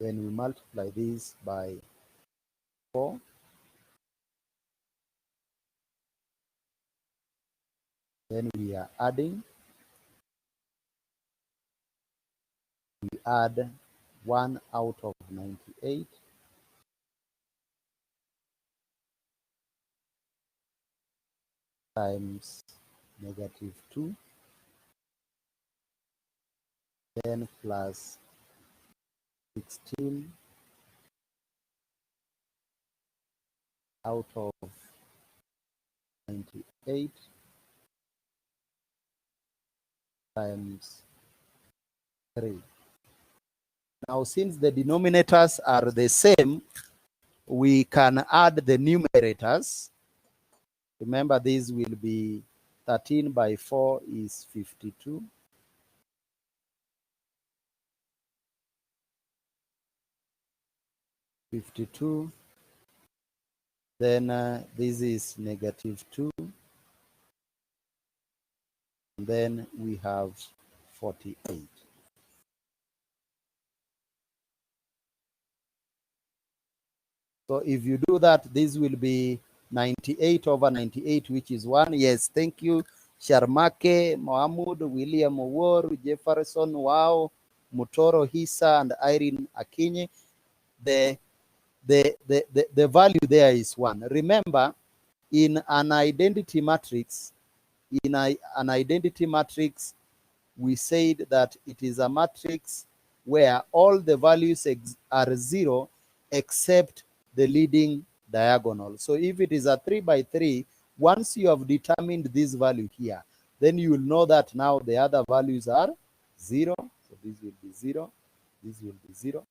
Then we multiply this by 4. Then we are adding. We add 1 out of 98 times -2, then plus 16 out of 98 times 3. Now, since the denominators are the same, we can add the numerators. Remember, this will be 13 by 4 is 52. 52. Then this is -2. And then we have 48. So if you do that, this will be 98 over 98, which is 1. Yes, thank you. Sharmake, Mohamud, William Owor, Jefferson, Wow, Mutoro Hisa, and Irene Akinye. The value there is 1. Remember, in an identity matrix, we said that it is a matrix where all the values are 0 except the leading diagonal. So if it is a 3 by 3, once you have determined this value here, then you will know that now the other values are 0. So this will be 0. This will be 0.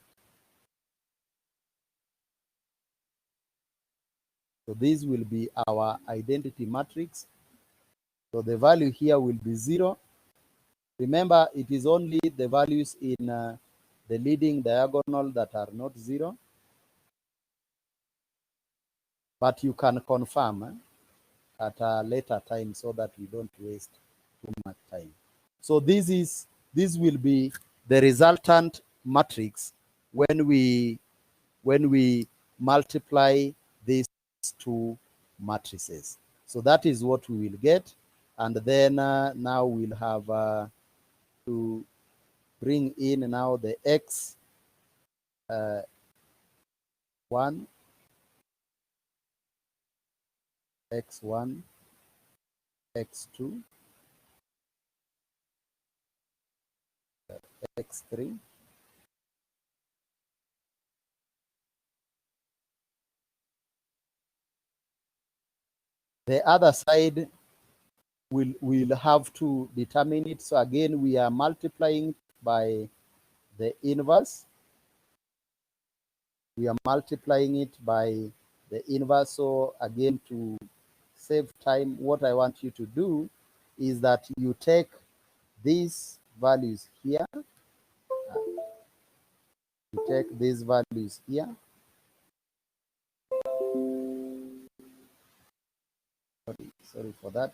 So this will be our identity matrix. So the value here will be 0. Remember, it is only the values in the leading diagonal that are not 0. But you can confirm at a later time so that we don't waste too much time. So this will be the resultant matrix when we multiply these two matrices. So that is what we will get. And then now we'll have to bring in now the x 1, x1, x2, x3, the other side we'll have to determine it. So again, we are multiplying by the inverse. We are multiplying it by the inverse. So again, to save time, what I want you to do is that you take these values here, you take these values here, sorry for that.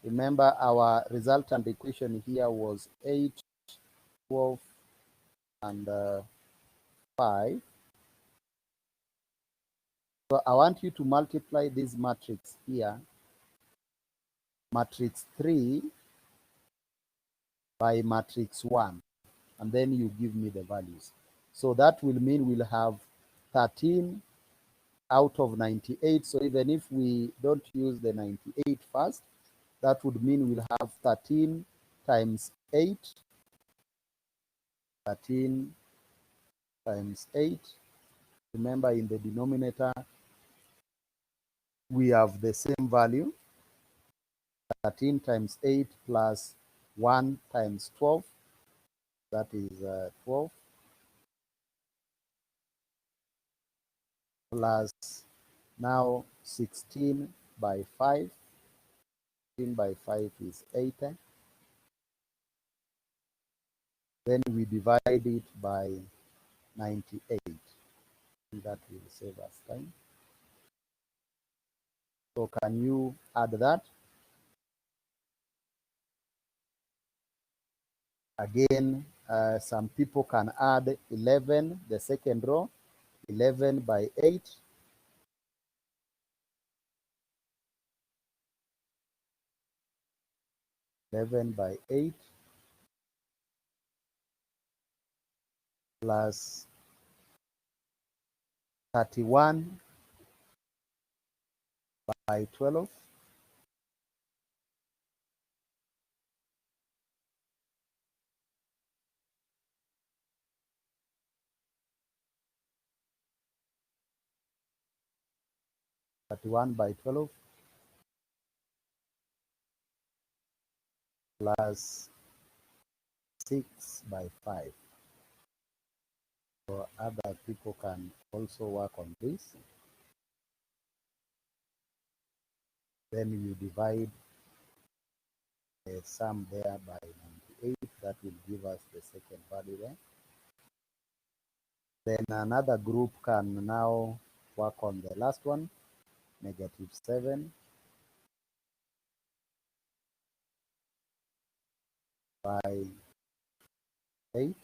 Remember our resultant equation here was 8, 12, and 5. So I want you to multiply this matrix here, matrix 3 by matrix 1, and then you give me the values. So that will mean we'll have 13 out of 98. So even if we don't use the 98 first, that would mean we'll have 13 times 8, 13 times 8. Remember, in the denominator, we have the same value, 13 times 8 plus 1 times 12, that is 12, plus now 16 by 5. 16 by 5 is 80. Then we divide it by 98. That will save us time. So can you add that? Again, some people can add 11, the second row, 11 by 8. 11 by 8 plus 31 by 12. 31 by 12 plus 6 by 5. So other people can also work on this. Then you divide the sum there by 98. That will give us the second value there. Then another group can now work on the last one, -7 by 8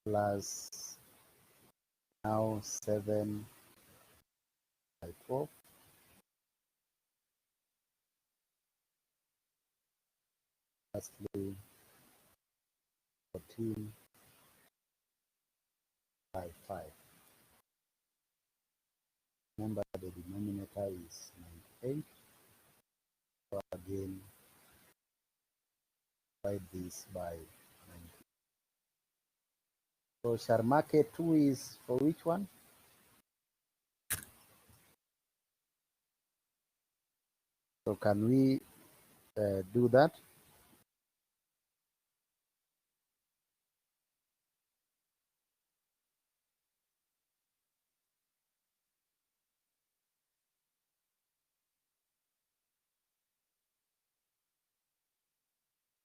plus now 7 by 12. Lastly, 14 by 5. Remember, the denominator is 98. So again, divide this by 90. So Sharmake 2 is for which one? So can we do that?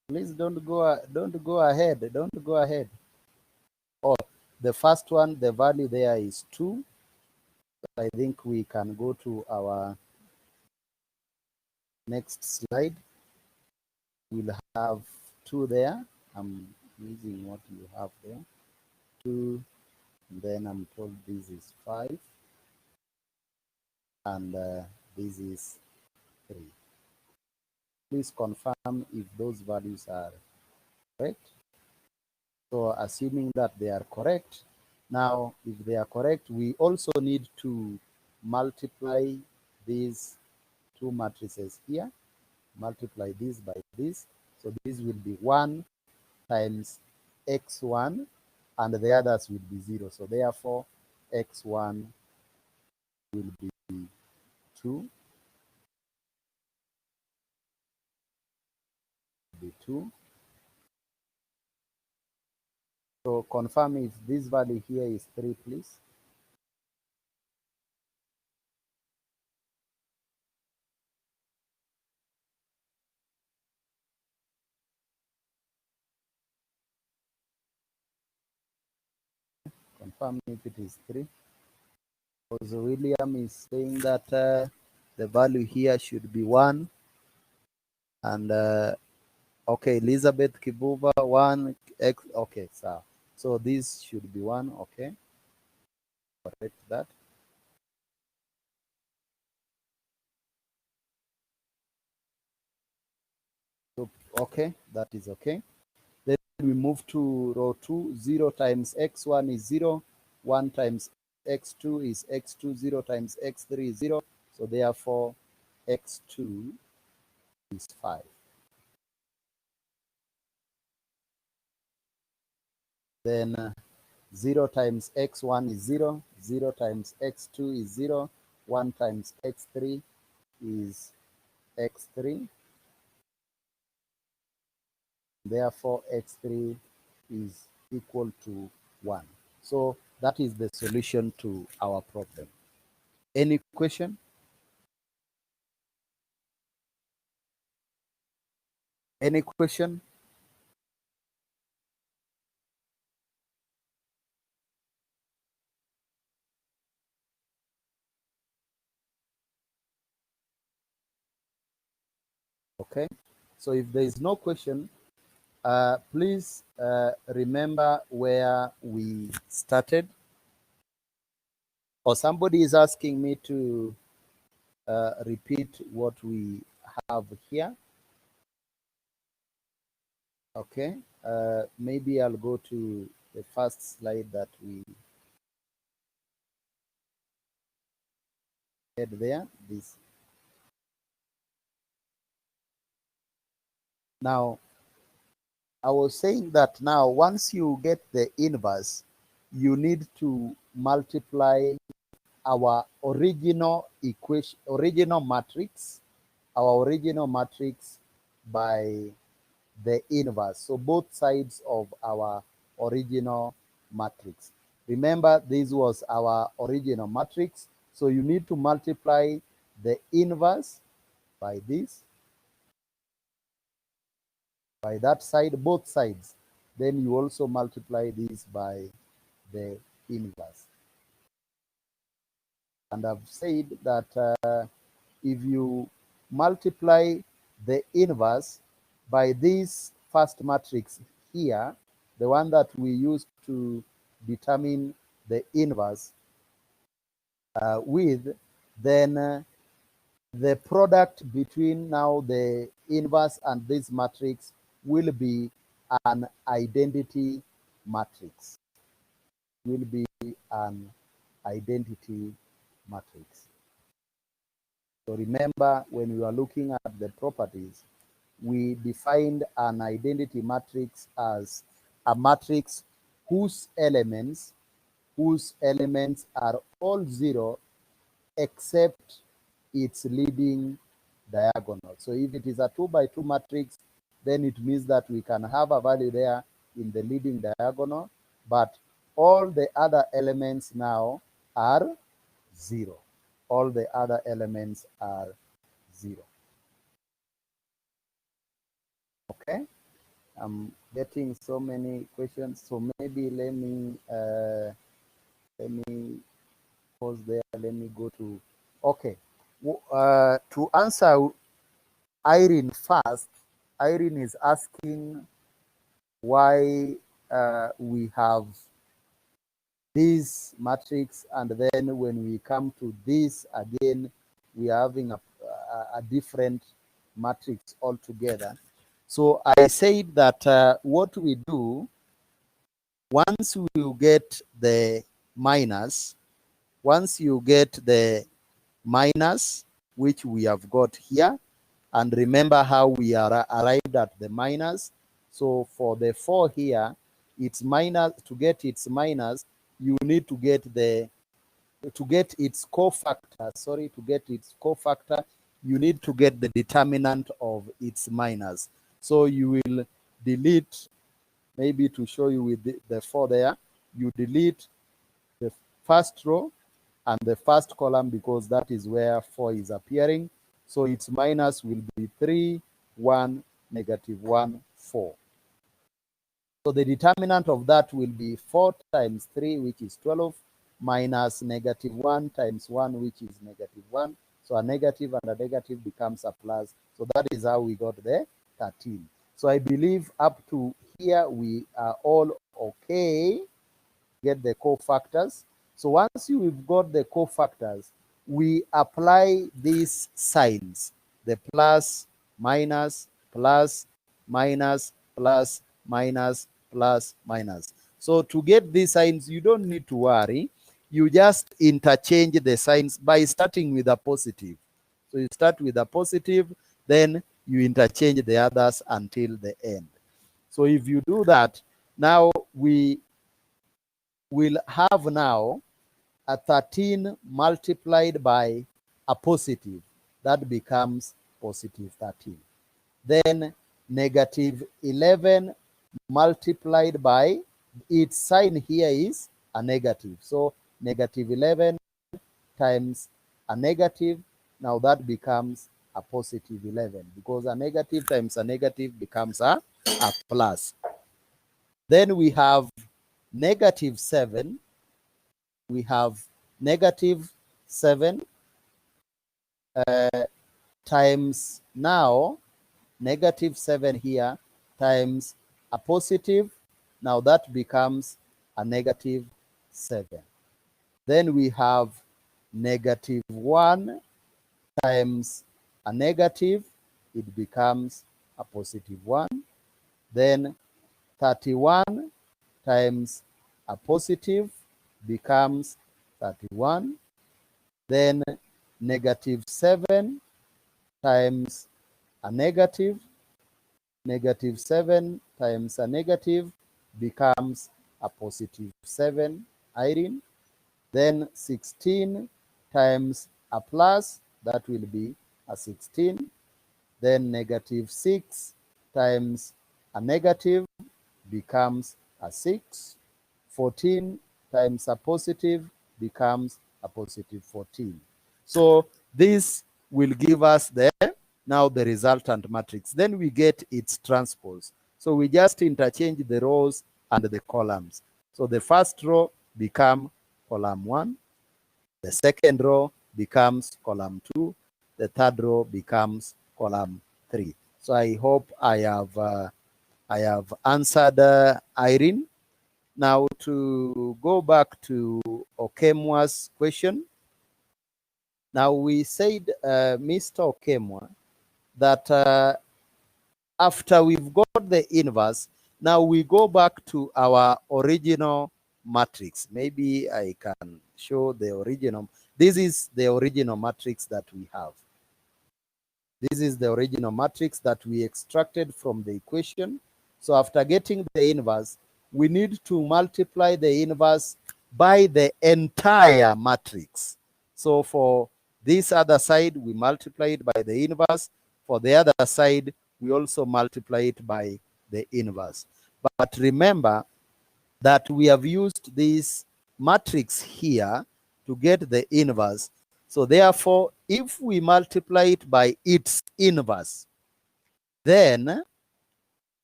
Please don't go ahead. Don't go ahead. Oh, the first one, the value there is 2. I think we can go to our next slide. We'll have 2 there. I'm using what you have there. 2, and then I'm told this is 5, and this is 3. Please confirm if those values are correct. So assuming that they are correct, Now, if they are correct, we also need to multiply these two matrices here. Multiply this by this. So this will be 1 times x1, and the others will be 0. So therefore, x1 will be 2. Be 2. So confirm if this value here is 3, please. Confirm if it is 3. Because William is saying that the value here should be 1. And okay, Elizabeth Kibuva, 1 x. Okay, so this should be 1. Okay, correct that. So, okay, that is okay. Then we move to row 2. 0 times x1 is 0. 1 times x2 is x2. 0 times x3 is 0. So therefore, x2 is 5. Then 0 times x1 is 0. 0 times x2 is 0. 1 times x3 is x3. Therefore, x3 is equal to 1. So that is the solution to our problem. Any question? Any question? Okay. So if there is no question, please remember where we started. Or somebody is asking me to repeat what we have here. Okay. Maybe I'll go to the first slide that we had there. This. Now, I was saying that now once you get the inverse, you need to multiply our original equation, original matrix by the inverse. So both sides of our original matrix. Remember, this was our original matrix. So you need to multiply the inverse by this, by that side, both sides. Then you also multiply this by the inverse. And I've said that if you multiply the inverse by this first matrix here, the one that we use to determine the inverse with, then the product between now the inverse and this matrix will be an identity matrix. Will be an identity matrix. So remember, when we are looking at the properties, we defined an identity matrix as a matrix whose elements are all 0 except its leading diagonal. So if it is a 2 by 2 matrix, then it means that we can have a value there in the leading diagonal, but all the other elements now are 0. All the other elements are 0. Okay, I'm getting so many questions, so maybe let me pause there. Let me go to, okay, to answer Irene first. Irene is asking why we have this matrix, and then when we come to this again, we are having a different matrix altogether. So I said that what we do, once we get the minus, once you get the minus, which we have got here, and remember how we are arrived at the minus. So for the 4 here, it's minus. To get its minus, you need to get its cofactor. Sorry, to get its cofactor, you need to get the determinant of its minus. So you will delete, maybe to show you with the 4 there, you delete the first row and the first column, because that is where 4 is appearing. So its minus will be 3, 1, -1, 4. So the determinant of that will be 4 times 3, which is 12, minus -1 times 1, which is -1. So a negative and a negative becomes a plus. So that is how we got the 13. So I believe up to here we are all okay. Get the cofactors. So once you've got the cofactors, we apply these signs, the plus, minus, plus, minus, plus, minus, plus, minus. So to get these signs, you don't need to worry. You just interchange the signs by starting with a positive. So you start with a positive, then you interchange the others until the end. So if you do that, now we will have now a 13 multiplied by a positive. That becomes positive 13. Then -11 multiplied by, its sign here is a negative. So -11 times a negative, now that becomes a positive 11, because a negative times a negative becomes a plus. Then we have -7. We have -7 times, now -7 here times a positive. Now that becomes a -7. Then we have -1 times a negative. It becomes a +1. Then 31 times a positive becomes 31. Then -7 times a negative, -7 times a negative becomes a +7, Irene. Then 16 times a plus, that will be a 16. Then -6 times a negative becomes a 6. 14 times a positive becomes a +14. So this will give us now the resultant matrix. Then we get its transpose. So we just interchange the rows and the columns. So the first row becomes column 1. The second row becomes column 2. The third row becomes column 3. So I hope I have answered Irene. Now to go back to Okemwa's question. Now we said, Mr. Okemwa, that after we've got the inverse, now we go back to our original matrix. Maybe I can show the original. This is the original matrix that we have. This is the original matrix that we extracted from the equation. So after getting the inverse, we need to multiply the inverse by the entire matrix. So for this other side, we multiply it by the inverse. For the other side, we also multiply it by the inverse. But remember that we have used this matrix here to get the inverse. So therefore, if we multiply it by its inverse, then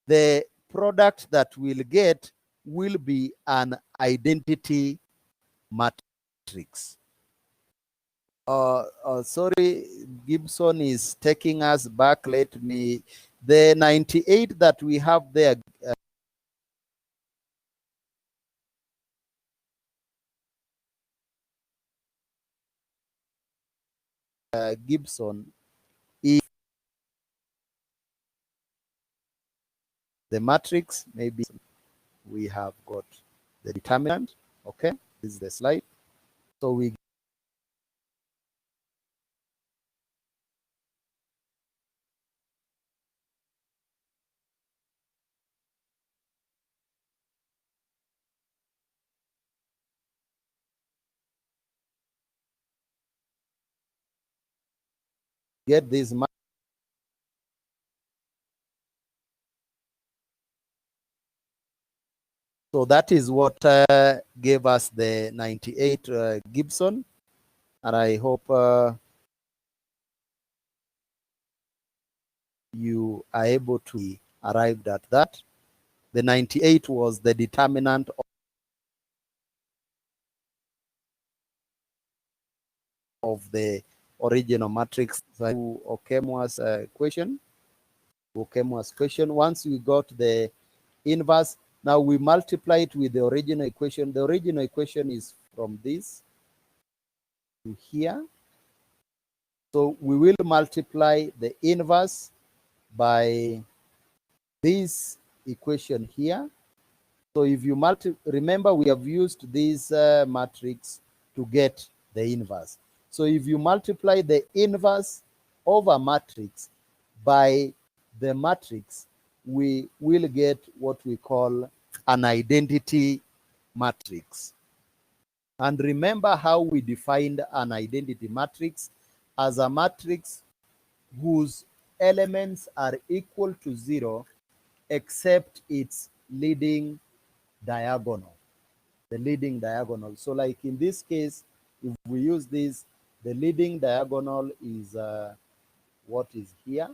the product that we'll get will be an identity matrix. Sorry, Gibson is taking us back. Let me, the 98 that we have there, Gibson, if the matrix, maybe we have got the determinant. Okay, this is the slide. So we get this. So that is what gave us the 98 Gibson, and I hope you are able to arrive at that. The 98 was the determinant of the original matrix. So Okemua's question. Once we got the inverse, now we multiply it with the original equation. The original equation is from this to here. So we will multiply the inverse by this equation here. So if you remember we have used this matrix to get the inverse. So if you multiply the inverse over matrix by the matrix, we will get what we call an identity matrix. And remember how we defined an identity matrix as a matrix whose elements are equal to 0 except its leading diagonal, the leading diagonal. So like in this case, if we use this, the leading diagonal is what is here.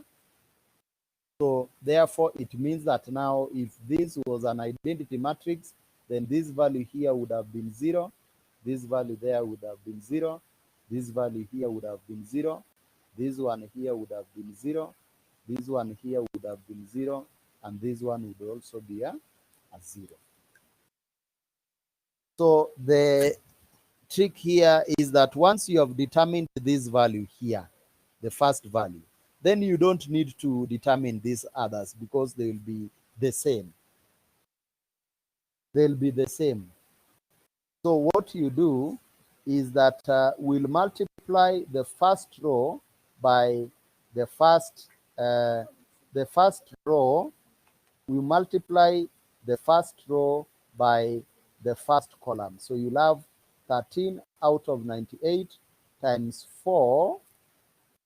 So therefore, it means that now if this was an identity matrix, then this value here would have been 0. This value there would have been 0. This value here would have been 0. This one here would have been 0. This one here would have been 0. And this one would also be a 0. So the trick here is that once you have determined this value here, the first value, then you don't need to determine these others because they will be the same. They'll be the same. So what you do is that we'll multiply the first row by the first row. We multiply the first row by the first column. So you'll have 13 out of 98 times 4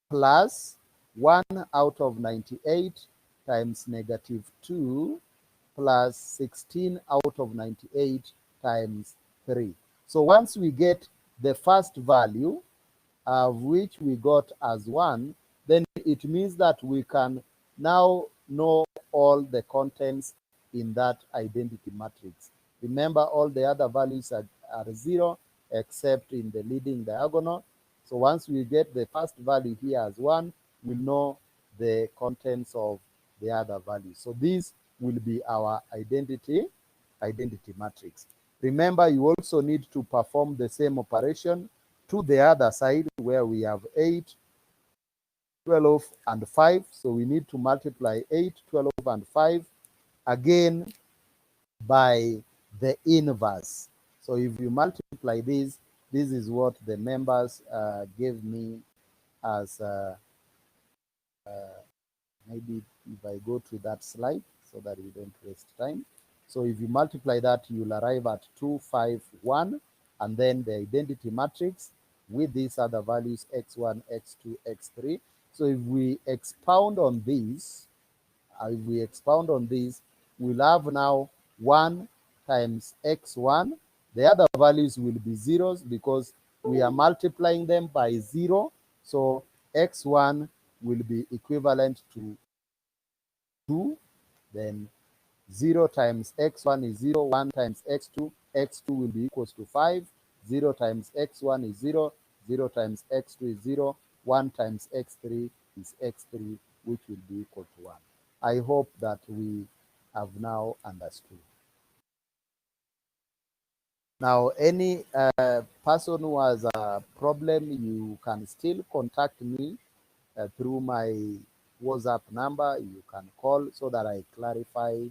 plus 1 out of 98 times negative 2 plus 16 out of 98 times 3. So once we get the first value, of which we got as 1, then it means that we can now know all the contents in that identity matrix. Remember, all the other values are 0 except in the leading diagonal. So once we get the first value here as 1, we'll know the contents of the other values. So this will be our identity matrix. Remember, you also need to perform the same operation to the other side where we have 8, 12, and 5. So we need to multiply 8, 12, and 5 again by the inverse. So if you multiply this, this is what the members gave me as maybe if I go to that slide so that we don't waste time. So if you multiply that, you'll arrive at 2, 5, 1, and then the identity matrix with these other values, x1, x2, x3. So if we expound on this, we'll have now 1 times x1. The other values will be zeros because we are multiplying them by 0. So x1 will be equivalent to 2. Then 0 times x1 is 0. 1 times x2. x2 will be equals to 5. 0 times x1 is 0. 0 times x2 is 0. 1 times x3 is x3, which will be equal to 1. I hope that we have now understood. Now, any person who has a problem, you can still contact me through my WhatsApp number. You can call so that I clarify